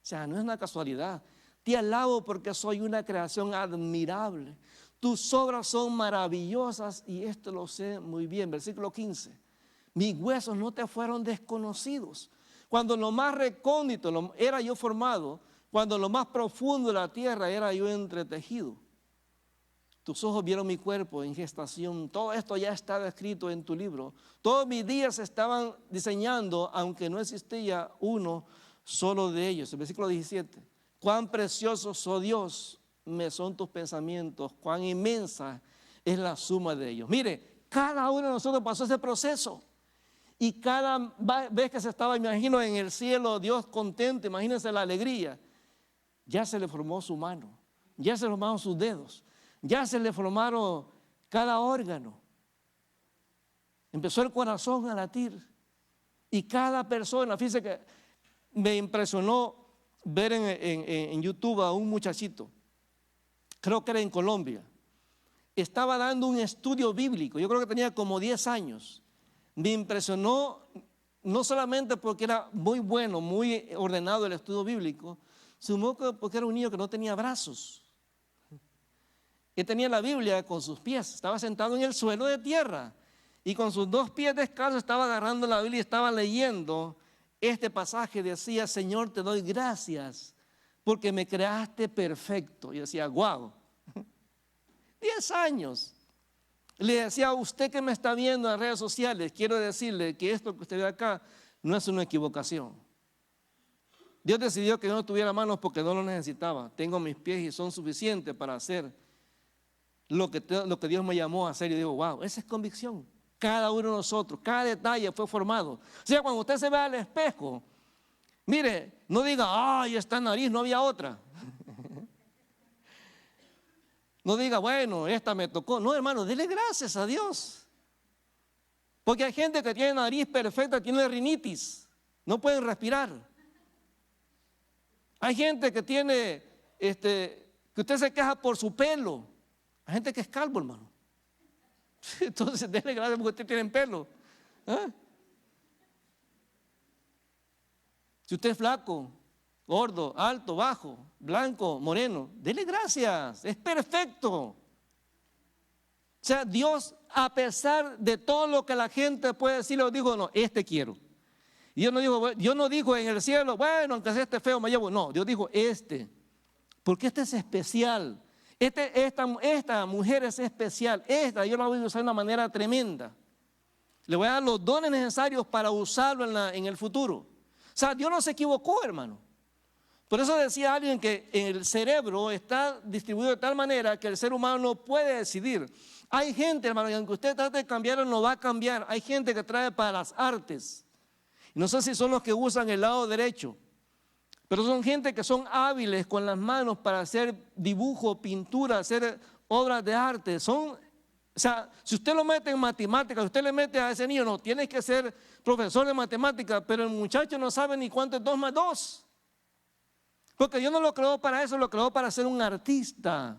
O sea, no es una casualidad. Te alabo porque soy una creación admirable. Tus obras son maravillosas y esto lo sé muy bien. Versículo 15. Mis huesos no te fueron desconocidos. Cuando lo más recóndito era yo formado, cuando lo más profundo de la tierra era yo entretejido. Tus ojos vieron mi cuerpo en gestación. Todo esto ya estaba escrito en tu libro. Todos mis días se estaban diseñando, aunque no existía uno solo de ellos. El versículo 17. Cuán preciosos, oh Dios, me son tus pensamientos. Cuán inmensa es la suma de ellos. Mire, cada uno de nosotros pasó ese proceso. Y cada vez que se estaba, imagino, en el cielo, Dios contento, imagínense la alegría. Ya se le formó su mano. Ya se le formaron sus dedos. Ya se le formaron cada órgano. Empezó el corazón a latir. Y cada persona, fíjese que me impresionó ver en YouTube a un muchachito, creo que era en Colombia, estaba dando un estudio bíblico, yo creo que tenía como 10 años. Me impresionó no solamente porque era muy bueno, muy ordenado el estudio bíblico, sino porque era un niño que no tenía brazos. Él tenía la Biblia con sus pies, estaba sentado en el suelo de tierra y con sus 2 pies descalzos estaba agarrando la Biblia y estaba leyendo este pasaje. Decía, Señor, te doy gracias porque me creaste perfecto. Y decía, wow, 10 años. Le decía a usted que me está viendo en redes sociales, quiero decirle que esto que usted ve acá no es una equivocación. Dios decidió que yo no tuviera manos porque no lo necesitaba. Tengo mis pies y son suficientes para hacer lo que Dios me llamó a hacer. Y digo, wow, esa es convicción. Cada uno de nosotros, cada detalle fue formado. O sea, cuando usted se ve al espejo, mire, no diga, ay, esta nariz, no había otra. No diga, bueno, esta me tocó. No, hermano, dele gracias a Dios. Porque hay gente que tiene nariz perfecta, tiene rinitis, no pueden respirar. Hay gente que tiene, que usted se queja por su pelo. Hay gente que es calvo, hermano. Entonces, dele gracias porque usted tiene pelo. ¿Ah? Si usted es flaco, gordo, alto, bajo, blanco, moreno, dele gracias, es perfecto. O sea, Dios, a pesar de todo lo que la gente puede decir, le dijo, no, este quiero. Y Dios no dijo en el cielo, bueno, aunque sea este feo me llevo. No, Dios dijo porque este es especial. Esta mujer es especial. Yo la voy a usar de una manera tremenda. Le voy a dar los dones necesarios para usarlo en el futuro. O sea, Dios no se equivocó, hermano. Por eso decía alguien que el cerebro está distribuido de tal manera que el ser humano no puede decidir. Hay gente, hermano, que aunque usted trate de cambiarlo, no va a cambiar. Hay gente que trae para las artes. No sé si son los que usan el lado derecho, pero son gente que son hábiles con las manos para hacer dibujo, pintura, hacer obras de arte. O sea, si usted lo mete en matemáticas, usted le mete a ese niño, no, tiene que ser profesor de matemáticas, pero el muchacho no sabe ni cuánto es 2 más 2. Porque Dios no lo creó para eso, lo creó para ser un artista.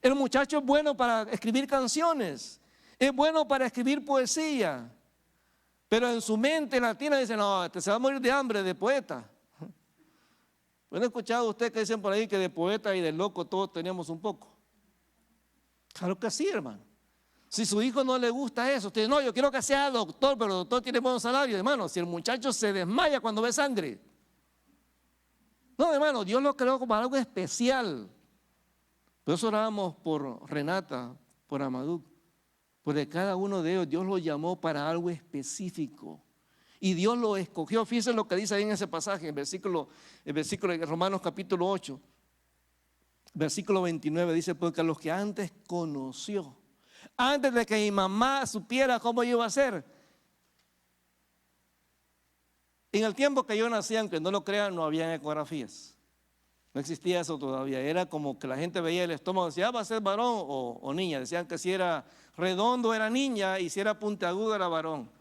El muchacho es bueno para escribir canciones, es bueno para escribir poesía. Pero en su mente latina dice, no, este se va a morir de hambre, de poeta. ¿No ha escuchado usted que dicen por ahí que de poeta y de loco todos teníamos un poco? Claro que sí, hermano. Si su hijo no le gusta eso, usted dice, no, yo quiero que sea doctor, pero el doctor tiene buen salario. Hermano, si el muchacho se desmaya cuando ve sangre. No, hermano, Dios lo creó como algo especial. Por eso orábamos por Renata, por Amadou, porque cada uno de ellos Dios lo llamó para algo específico. Y Dios lo escogió. Fíjense lo que dice ahí en ese pasaje, el versículo de Romanos capítulo 8, versículo 29, dice, porque a los que antes conoció, antes de que mi mamá supiera cómo yo iba a ser. En el tiempo que yo nací, aunque no lo crean, no había ecografías. No existía eso todavía. Era como que la gente veía el estómago y decía, va a ser varón o niña. Decían que si era redondo era niña y si era puntiagudo era varón.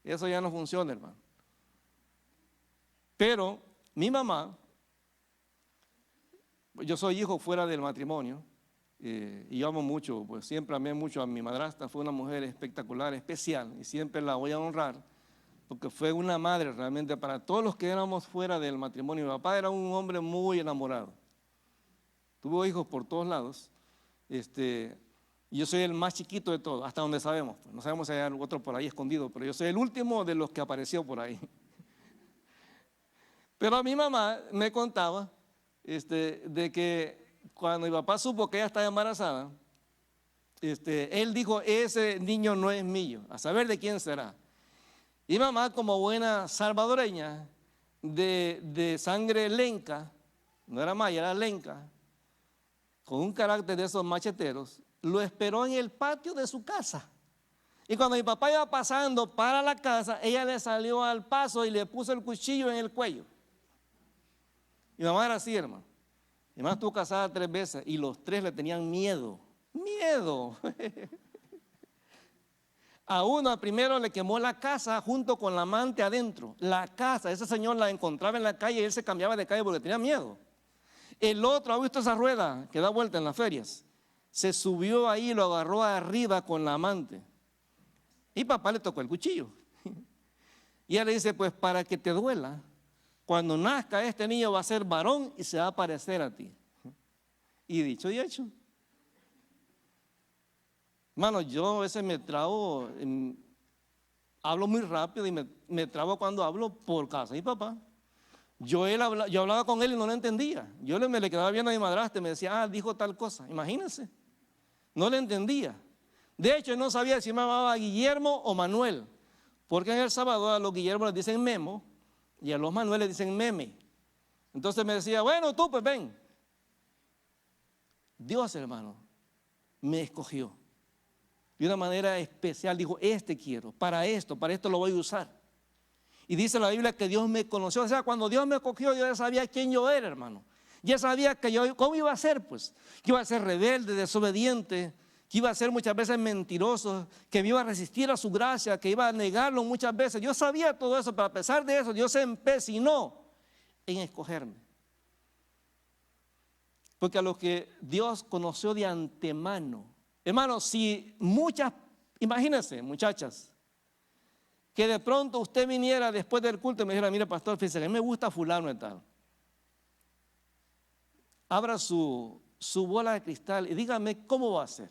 Eso ya no funciona, hermano. Pero mi mamá, yo soy hijo fuera del matrimonio. Y yo amo mucho, pues siempre amé mucho a mi madrastra, fue una mujer espectacular, especial, y siempre la voy a honrar, porque fue una madre realmente para todos los que éramos fuera del matrimonio. Mi papá era un hombre muy enamorado, tuvo hijos por todos lados, y yo soy el más chiquito de todos, hasta donde sabemos, pues, no sabemos si hay otro por ahí escondido, pero yo soy el último de los que apareció por ahí. Pero a mi mamá me contaba de que cuando mi papá supo que ella estaba embarazada, él dijo, ese niño no es mío, a saber de quién será. Y mamá, como buena salvadoreña, de sangre lenca, no era maya, era lenca, con un carácter de esos macheteros, lo esperó en el patio de su casa. Y cuando mi papá iba pasando para la casa, ella le salió al paso y le puso el cuchillo en el cuello. Mi mamá era así, hermano. Mi mamá estuvo casada 3 veces y los 3 le tenían miedo. Miedo. A uno primero le quemó la casa junto con la amante adentro. La casa, ese señor la encontraba en la calle y él se cambiaba de calle porque tenía miedo. El otro, ¿ha visto esa rueda que da vuelta en las ferias? Se subió ahí y lo agarró arriba con la amante. Y papá le tocó el cuchillo. Y ella le dice, pues para que te duela, cuando nazca este niño va a ser varón y se va a parecer a ti. Y dicho y hecho. Hermano, yo a veces me trabo, hablo muy rápido y me trabo cuando hablo por casa de mi papá. Yo hablaba con él y no lo entendía. Yo me le quedaba viendo a mi madrastra y me decía, dijo tal cosa. Imagínense, no le entendía. De hecho, no sabía si me llamaba Guillermo o Manuel, porque en El Salvador a los Guillermo les dicen Memo y a los Manuel les dicen Meme. Entonces me decía, bueno, tú pues ven. Dios, hermano, me escogió de una manera especial. Dijo, quiero, para esto lo voy a usar. Y dice la Biblia que Dios me conoció. O sea, cuando Dios me escogió, yo ya sabía quién yo era, hermano. Ya sabía que yo, cómo iba a ser, pues. Que iba a ser rebelde, desobediente, que iba a ser muchas veces mentiroso, que me iba a resistir a su gracia, que iba a negarlo muchas veces. Yo sabía todo eso, pero a pesar de eso, Dios se empecinó en escogerme. Porque a los que Dios conoció de antemano, hermano, si imagínense, muchachas, que de pronto usted viniera después del culto y me dijera, mire pastor, fíjese, a mí me gusta fulano y tal. Abra su bola de cristal y dígame cómo va a ser.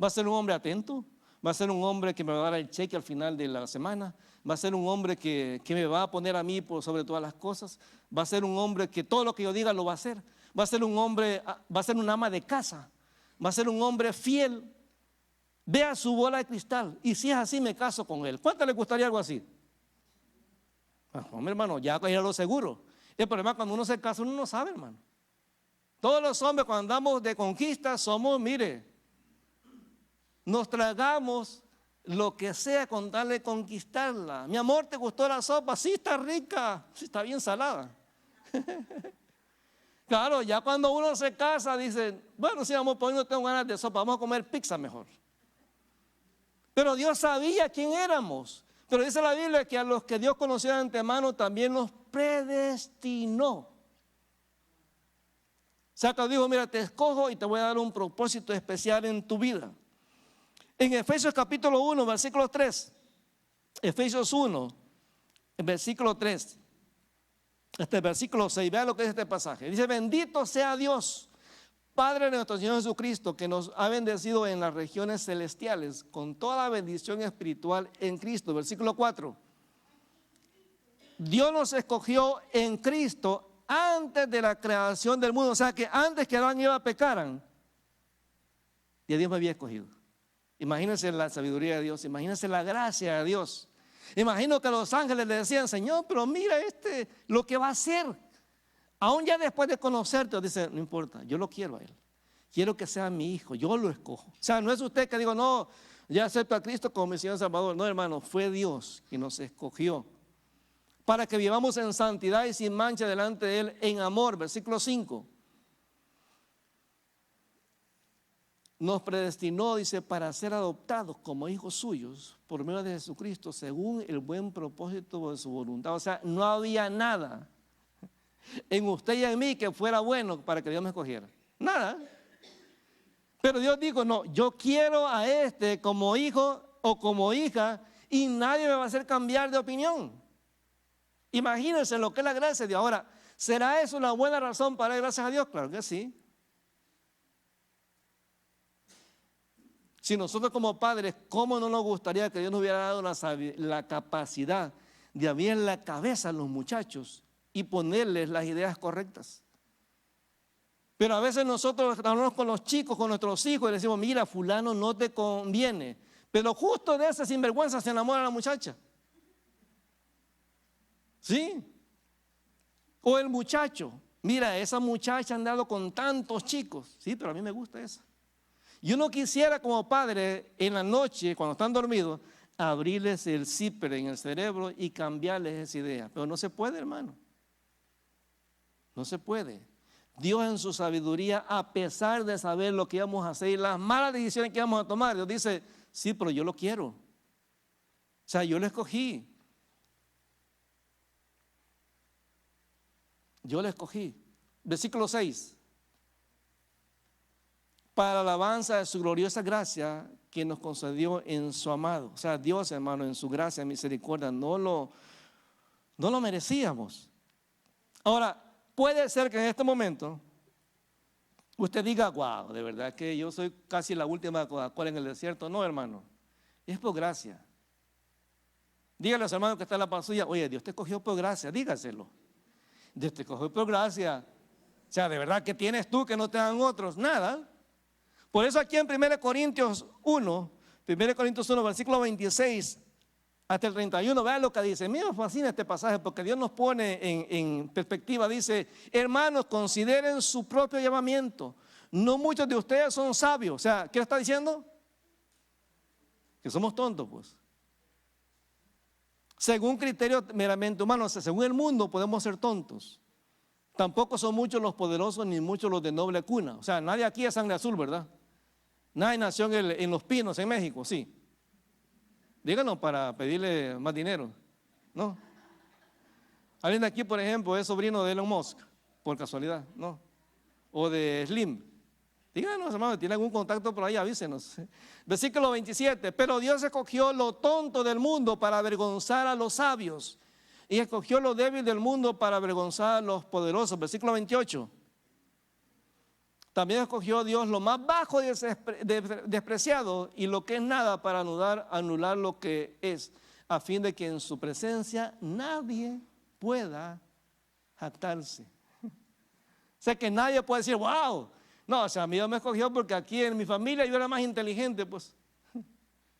¿Va a ser un hombre atento? ¿Va a ser un hombre que me va a dar el cheque al final de la semana? ¿Va a ser un hombre que me va a poner a mí por sobre todas las cosas? ¿Va a ser un hombre que todo lo que yo diga lo va a hacer? ¿Va a ser un hombre, va a ser un ama de casa? ¿Va a ser un hombre fiel? Vea su bola de cristal y si es así me caso con él. ¿Cuánto le gustaría algo así? Hombre, hermano, ya era lo seguro. El problema es cuando uno se casa, uno no sabe, hermano. Todos los hombres cuando andamos de conquista somos, mire, nos tragamos lo que sea con tal de conquistarla. Mi amor, ¿te gustó la sopa? Sí, está rica, sí, está bien salada. Claro, ya cuando uno se casa dice, bueno, sí, amor, pues hoy no tengo ganas de sopa, vamos a comer pizza mejor. Pero Dios sabía quién éramos. Pero dice la Biblia que a los que Dios conoció de antemano también los predestinó. O sea, que dijo, mira, te escojo y te voy a dar un propósito especial en tu vida. En Efesios capítulo 1, versículo 3, Efesios 1, versículo 3, hasta el versículo 6, vean lo que es este pasaje. Dice, bendito sea Dios, Padre de nuestro Señor Jesucristo, que nos ha bendecido en las regiones celestiales con toda la bendición espiritual en Cristo. Versículo 4. Dios nos escogió en Cristo antes de la creación del mundo. O sea que antes que Adán y Eva pecaran, ya Dios me había escogido. Imagínense la sabiduría de Dios, imagínense la gracia de Dios. Imagino que los ángeles le decían, Señor, pero mira lo que va a hacer. Aún ya después de conocerte, dice, no importa, yo lo quiero a él. Quiero que sea mi hijo, yo lo escojo. O sea, no es usted que digo, no, ya acepto a Cristo como mi Señor y Salvador. No, hermano, fue Dios quien nos escogió para que vivamos en santidad y sin mancha delante de él en amor. Versículo 5. Nos predestinó, dice, para ser adoptados como hijos suyos por medio de Jesucristo, según el buen propósito de su voluntad. O sea, no había nada en usted y en mí que fuera bueno para que Dios me escogiera. Nada. Pero Dios dijo, no, yo quiero a este como hijo o como hija y nadie me va a hacer cambiar de opinión. Imagínense lo que es la gracia de Dios. Ahora, ¿será eso una buena razón para dar gracias a Dios? Claro que sí. Si nosotros como padres, ¿cómo no nos gustaría que Dios nos hubiera dado la capacidad de abrir la cabeza a los muchachos y ponerles las ideas correctas? Pero a veces nosotros hablamos con los chicos, con nuestros hijos y les decimos, mira, fulano no te conviene. Pero justo de esa sinvergüenza se enamora la muchacha. ¿Sí? O el muchacho, mira, esa muchacha ha andado con tantos chicos. Sí, pero a mí me gusta esa. Yo no quisiera como padre en la noche, cuando están dormidos, abrirles el zipper en el cerebro y cambiarles esa idea. Pero no se puede, hermano. No se puede. Dios en su sabiduría, a pesar de saber lo que íbamos a hacer y las malas decisiones que íbamos a tomar, Dios dice, sí, pero yo lo quiero. O sea, yo lo escogí. Yo lo escogí. Versículo 6. Para la alabanza de su gloriosa gracia que nos concedió en su amado. O sea, Dios, hermano, en su gracia y misericordia, no lo merecíamos. Ahora, puede ser que en este momento usted diga, wow, de verdad que yo soy casi la última Coca-Cola en el desierto. No, hermano, es por gracia. Dígale a los hermanos que están en la paz suya, oye, Dios te escogió por gracia, dígaselo. Dios te escogió por gracia. O sea, de verdad, ¿qué tienes tú que no te dan otros? Nada. Por eso aquí en 1 Corintios 1, versículo 26 hasta el 31, vean lo que dice. A mí me fascina este pasaje porque Dios nos pone en perspectiva. Dice, hermanos, consideren su propio llamamiento. No muchos de ustedes son sabios. O sea, ¿qué está diciendo? Que somos tontos, pues. Según criterios meramente humanos, según el mundo podemos ser tontos. Tampoco son muchos los poderosos ni muchos los de noble cuna. O sea, nadie aquí es sangre azul, ¿verdad? Nadie nació en Los Pinos, en México, sí. Díganos para pedirle más dinero, ¿no? Alguien de aquí, por ejemplo, es sobrino de Elon Musk, por casualidad, ¿no? O de Slim. Díganos, hermano, ¿tiene algún contacto por ahí? Avísenos. Versículo 27. Pero Dios escogió lo tonto del mundo para avergonzar a los sabios. Y escogió lo débil del mundo para avergonzar a los poderosos. Versículo 28. También escogió Dios lo más bajo y despreciado y lo que es nada para anular lo que es, a fin de que en su presencia nadie pueda jactarse. O sea, que nadie puede decir, wow. No, o sea, a mí Dios me escogió porque aquí en mi familia yo era más inteligente, pues.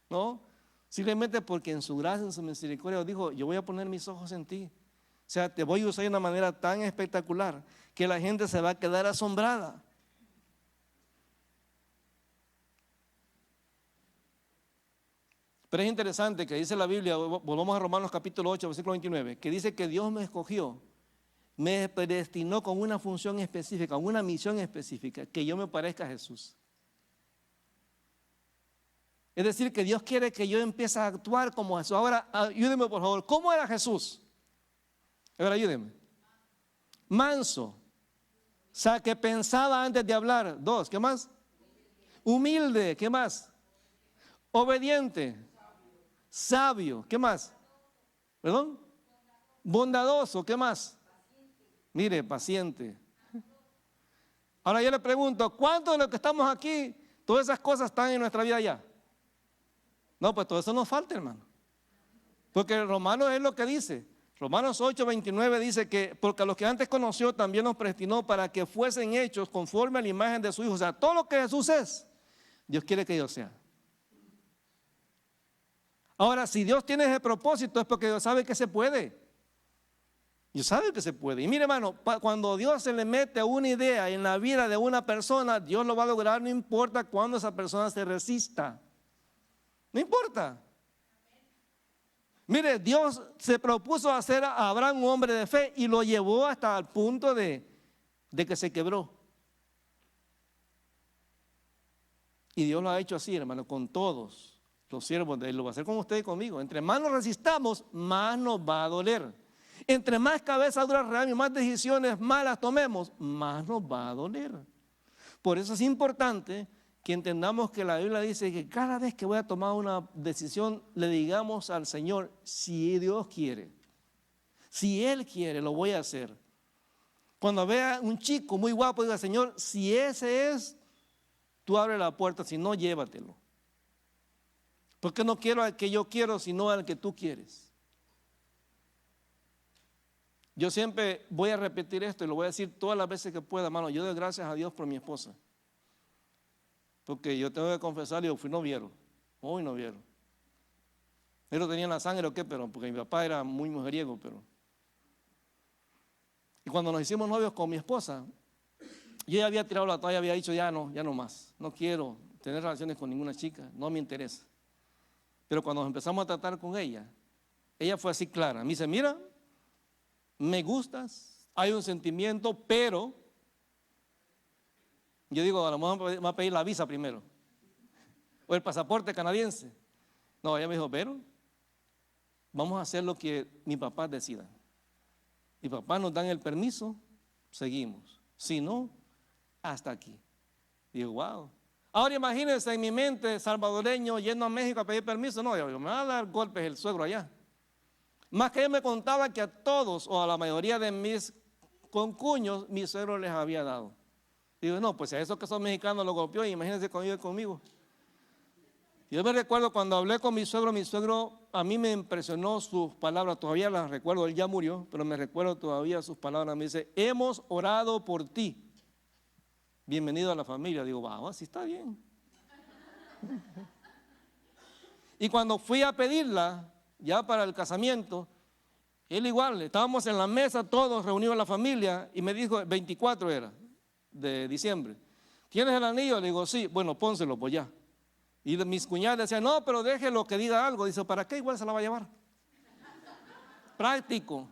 No, simplemente porque en su gracia, en su misericordia dijo, yo voy a poner mis ojos en ti. O sea, te voy a usar de una manera tan espectacular que la gente se va a quedar asombrada. Pero es interesante que dice la Biblia, volvamos a Romanos capítulo 8, versículo 29, que dice que Dios me escogió, me predestinó con una función específica, con una misión específica, que yo me parezca a Jesús. Es decir, que Dios quiere que yo empiece a actuar como Jesús. Ahora, ayúdeme por favor, ¿cómo era Jesús? Ahora, ayúdeme. Manso, o sea, que pensaba antes de hablar. 2, ¿qué más? Humilde, ¿qué más? Obediente. sabio, ¿qué más? ¿Perdón? Bondadoso, ¿qué más? Mire, paciente. Ahora yo le pregunto, ¿cuántos de los que estamos aquí, todas esas cosas están en nuestra vida ya? No, pues todo eso nos falta, hermano. Porque Romanos es lo que dice. Romanos 8:29 dice que porque a los que antes conoció también los predestinó para que fuesen hechos conforme a la imagen de su Hijo. O sea, todo lo que Jesús es, Dios quiere que yo sea. Ahora, si Dios tiene ese propósito es porque Dios sabe que se puede. Dios sabe que se puede. Y mire, hermano, cuando Dios se le mete una idea en la vida de una persona, Dios lo va a lograr, no importa cuándo esa persona se resista. No importa. Mire, Dios se propuso hacer a Abraham un hombre de fe y lo llevó hasta el punto de que se quebró. Y Dios lo ha hecho así, hermano, con todos los siervos de Él. Lo va a hacer con usted y conmigo. Entre más nos resistamos, más nos va a doler. Entre más cabeza dura real y más decisiones malas tomemos, más nos va a doler. Por eso es importante que entendamos que la Biblia dice que cada vez que voy a tomar una decisión, le digamos al Señor, si Dios quiere, si Él quiere, lo voy a hacer. Cuando vea un chico muy guapo, diga, Señor, si ese es, tú abre la puerta, si no, llévatelo. Porque no quiero al que yo quiero, sino al que tú quieres. Yo siempre voy a repetir esto y lo voy a decir todas las veces que pueda, hermano. Yo doy gracias a Dios por mi esposa. Porque yo tengo que confesar, yo fui noviero, muy noviero. Él lo tenía en la sangre o qué, pero porque mi papá era muy mujeriego, pero. Y cuando nos hicimos novios con mi esposa, yo ya había tirado la toalla, había dicho ya no más, no quiero tener relaciones con ninguna chica, no me interesa. Pero cuando nos empezamos a tratar con ella fue así clara. Me dice, mira, me gustas, hay un sentimiento, pero yo digo, a lo mejor me va a pedir la visa primero o el pasaporte canadiense. No, ella me dijo, pero vamos a hacer lo que mi papá decida. Mi papá nos dan el permiso, seguimos. Si no, hasta aquí. Digo, wow. Ahora imagínense en mi mente salvadoreño yendo a México a pedir permiso. No, yo me va a dar golpes el suegro allá. Más que ella me contaba que a todos o a la mayoría de mis concuños, mi suegro les había dado. Digo, no, pues a esos que son mexicanos lo golpeó, y imagínense conmigo. Yo me recuerdo cuando hablé con mi suegro a mí me impresionó sus palabras, todavía las recuerdo, él ya murió, pero me recuerdo todavía sus palabras. Me dice, hemos orado por ti, bienvenido a la familia. Digo, wow, así está bien. Y cuando fui a pedirla, ya para el casamiento, él igual, estábamos en la mesa todos reunidos en la familia, y me dijo, 24 era, de diciembre, ¿tienes el anillo? Le digo, sí, bueno, pónselo, pues ya. Y mis cuñadas decían, no, pero déjelo que diga algo. Dice, ¿para qué? Igual se la va a llevar. Práctico.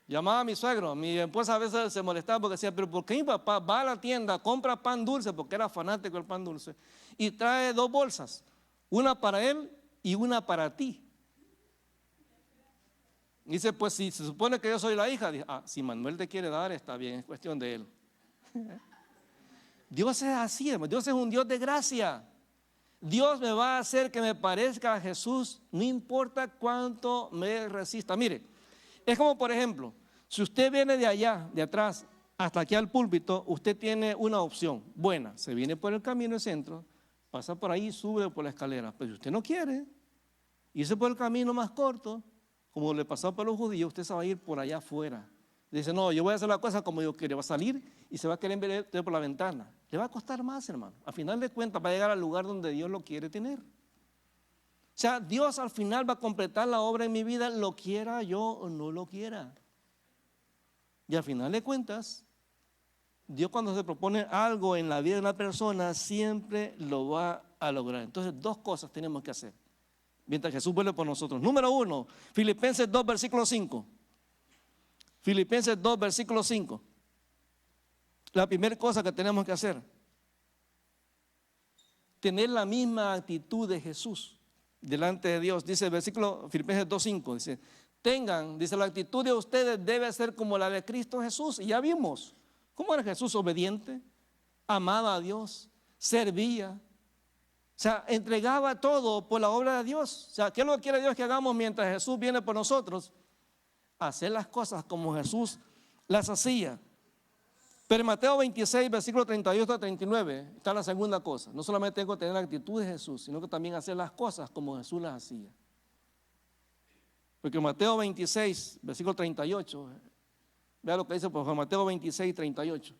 Llamaba a mi suegro. Mi esposa a veces se molestaba porque decía, pero ¿por qué mi papá va a la tienda, compra pan dulce, porque era fanático del pan dulce, y trae 2 bolsas, una para él y una para ti? Dice, pues si se supone que yo soy la hija, dice, si Manuel te quiere dar, está bien, es cuestión de él. Dios es así, hermano. Dios es un Dios de gracia. Dios me va a hacer que me parezca a Jesús, no importa cuánto me resista. Mire, es como por ejemplo, si usted viene de allá, de atrás, hasta aquí al púlpito, usted tiene una opción buena. Se viene por el camino del centro, pasa por ahí, sube por la escalera. Pero si usted no quiere irse por el camino más corto, como le pasó para los judíos, usted se va a ir por allá afuera. Dice, no, yo voy a hacer la cosa como yo quiero. Va a salir y se va a querer ver por la ventana. Le va a costar más, hermano. Al final de cuentas va a llegar al lugar donde Dios lo quiere tener. O sea, Dios al final va a completar la obra en mi vida, lo quiera yo o no lo quiera. Y al final de cuentas, Dios cuando se propone algo en la vida de una persona, siempre lo va a lograr. Entonces, 2 cosas tenemos que hacer mientras Jesús vuelve por nosotros. Número 1, Filipenses 2, versículo 5. Filipenses 2, versículo 5. La primera cosa que tenemos que hacer, tener la misma actitud de Jesús delante de Dios. Dice el versículo Filipenses 2, 5, dice, dice, la actitud de ustedes debe ser como la de Cristo Jesús. Y ya vimos cómo era Jesús: obediente, amaba a Dios, servía. O sea, entregaba todo por la obra de Dios. O sea, ¿qué es lo que quiere Dios que hagamos mientras Jesús viene por nosotros? Hacer las cosas como Jesús las hacía. Pero en Mateo 26, versículo 38 a 39, está la segunda cosa. No solamente tengo que tener la actitud de Jesús, sino que también hacer las cosas como Jesús las hacía. Porque en Mateo 26, versículo 38, vea lo que dice por favor, Mateo 26, 38.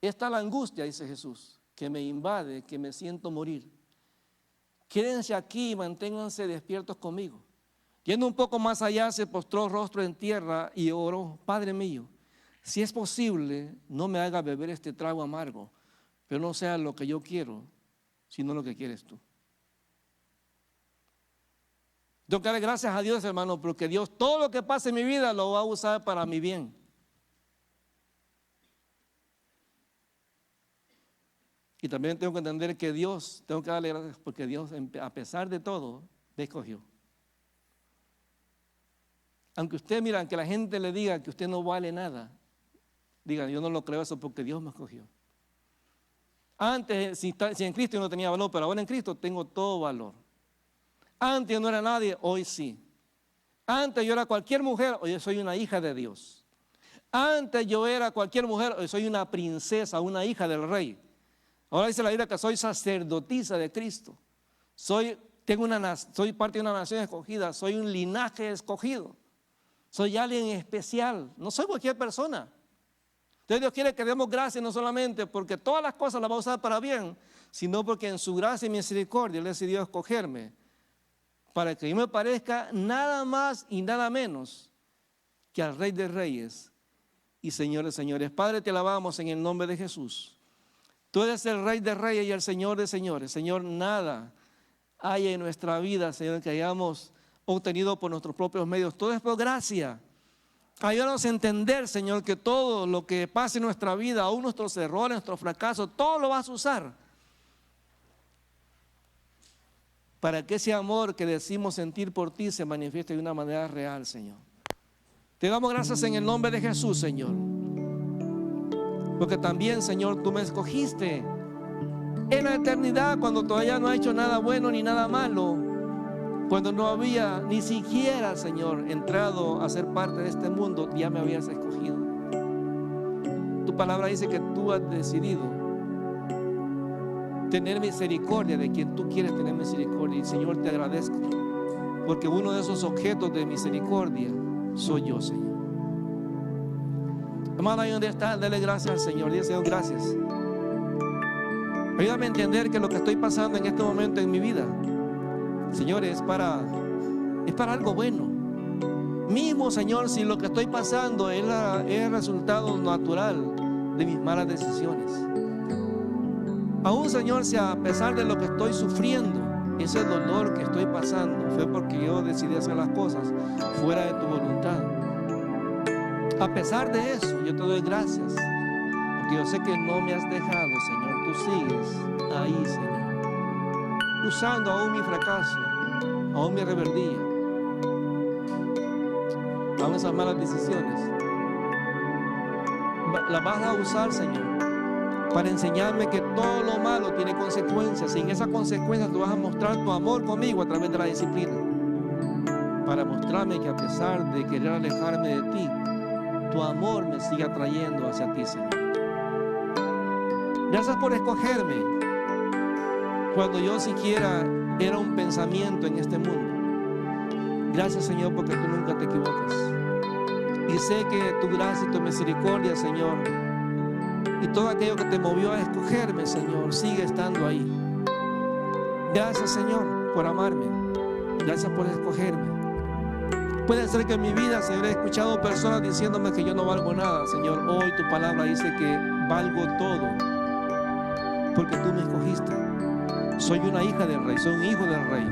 Esta es la angustia, dice Jesús, que me invade, que me siento morir. Quédense aquí y manténganse despiertos conmigo. Yendo un poco más allá, se postró rostro en tierra y oró: Padre mío, si es posible, no me haga beber este trago amargo, pero no sea lo que yo quiero, sino lo que quieres tú. Tengo que darle gracias a Dios, hermano, porque Dios, todo lo que pase en mi vida lo va a usar para mi bien. Y también tengo que entender que Dios, tengo que darle gracias porque Dios, a pesar de todo, me escogió. Aunque usted, mira, aunque la gente le diga que usted no vale nada, diga: yo no lo creo eso porque Dios me escogió. Antes, si en Cristo yo no tenía valor, pero ahora en Cristo tengo todo valor. Antes yo no era nadie, hoy sí. Antes yo era cualquier mujer, hoy soy una hija de Dios. Antes yo era cualquier mujer, hoy soy una princesa, una hija del rey. Ahora dice la Biblia que soy sacerdotisa de Cristo. Soy parte de una nación escogida, soy un linaje escogido. Soy alguien especial, no soy cualquier persona. Entonces Dios quiere que demos gracias no solamente porque todas las cosas las va a usar para bien, sino porque en su gracia y misericordia Él decidió escogerme para que yo me parezca nada más y nada menos que al Rey de Reyes y Señor de Señores. Padre, te alabamos en el nombre de Jesús. Tú eres el Rey de Reyes y el Señor de Señores. Señor, nada hay en nuestra vida, Señor, que hayamos obtenido por nuestros propios medios. Todo es por gracia. Ayúdanos a entender, Señor, que todo lo que pase en nuestra vida, aún nuestros errores, nuestros fracasos, todo lo vas a usar para que ese amor que decimos sentir por ti se manifieste de una manera real, Señor. Te damos gracias en el nombre de Jesús, Señor, porque también, Señor, tú me escogiste en la eternidad cuando todavía no he hecho nada bueno ni nada malo. Cuando no había ni siquiera, Señor, entrado a ser parte de este mundo, ya me habías escogido. Tu palabra dice que tú has decidido tener misericordia de quien tú quieres tener misericordia. Y, Señor, te agradezco, porque uno de esos objetos de misericordia soy yo, Señor. Amado, ahí donde está, dale gracias al Señor. Dile: Señor, gracias. Ayúdame a entender que lo que estoy pasando en este momento en mi vida, Señor, es para algo bueno. Mismo, Señor, si lo que estoy pasando es el resultado natural de mis malas decisiones. Aún, Señor, si a pesar de lo que estoy sufriendo, ese dolor que estoy pasando fue porque yo decidí hacer las cosas fuera de tu voluntad. A pesar de eso, yo te doy gracias, porque yo sé que no me has dejado, Señor. Tú sigues ahí, Señor, usando aún mi fracaso, aún mi rebeldía, aún esas malas decisiones. Las vas a usar, Señor, para enseñarme que todo lo malo tiene consecuencias. Y en esas consecuencias tú vas a mostrar tu amor conmigo a través de la disciplina, para mostrarme que a pesar de querer alejarme de ti, tu amor me sigue atrayendo hacia ti, Señor. Gracias por escogerme cuando yo siquiera era un pensamiento en este mundo. Gracias, Señor, porque tú nunca te equivocas. Y sé que tu gracia y tu misericordia, Señor, y todo aquello que te movió a escogerme, Señor, sigue estando ahí. Gracias, Señor, por amarme. Gracias por escogerme. Puede ser que en mi vida, Señor, he escuchado personas diciéndome que yo no valgo nada. Señor, hoy tu palabra dice que valgo todo, porque tú me escogiste. Soy una hija del Rey, soy un hijo del Rey,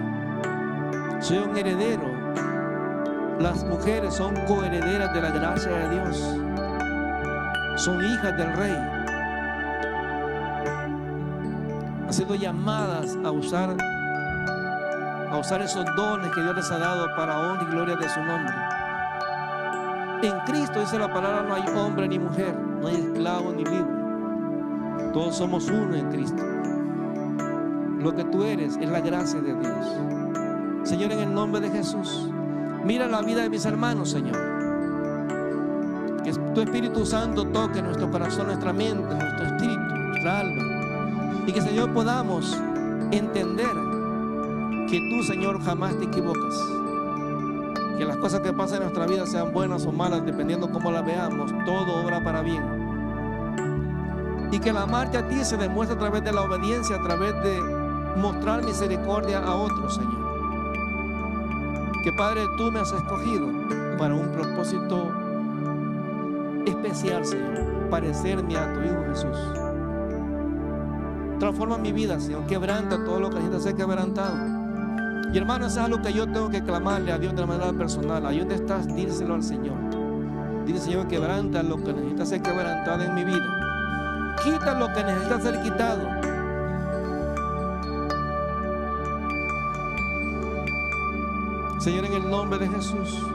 soy un heredero. Las mujeres son coherederas de la gracia de Dios, son hijas del Rey. Han sido llamadas a usar esos dones que Dios les ha dado para honra y gloria de su nombre. En Cristo, dice la palabra, no hay hombre ni mujer, no hay esclavo ni libre. Todos somos uno en Cristo. lo que tú eres es la gracia de Dios. Señor, en el nombre de Jesús, mira la vida de mis hermanos, Señor. Que tu Espíritu Santo toque nuestro corazón, nuestra mente, nuestro espíritu, nuestra alma. Y que, Señor, podamos entender que tú, Señor, jamás te equivocas. Que las cosas que pasan en nuestra vida, sean buenas o malas, dependiendo cómo las veamos, todo obra para bien. Y que el amarte a ti se demuestra a través de la obediencia, a través de mostrar misericordia a otros, Señor. Que, Padre, tú me has escogido para un propósito especial, Señor, parecerme a tu Hijo Jesús. Transforma mi vida, Señor, quebranta todo lo que necesita ser quebrantado. Y, hermano, eso es algo que yo tengo que clamarle a Dios de manera personal. Ahí donde estás, díselo al Señor. Dile, Señor, quebranta lo que necesita ser quebrantado en mi vida. Quita lo que necesita ser quitado. Señor, en el nombre de Jesús,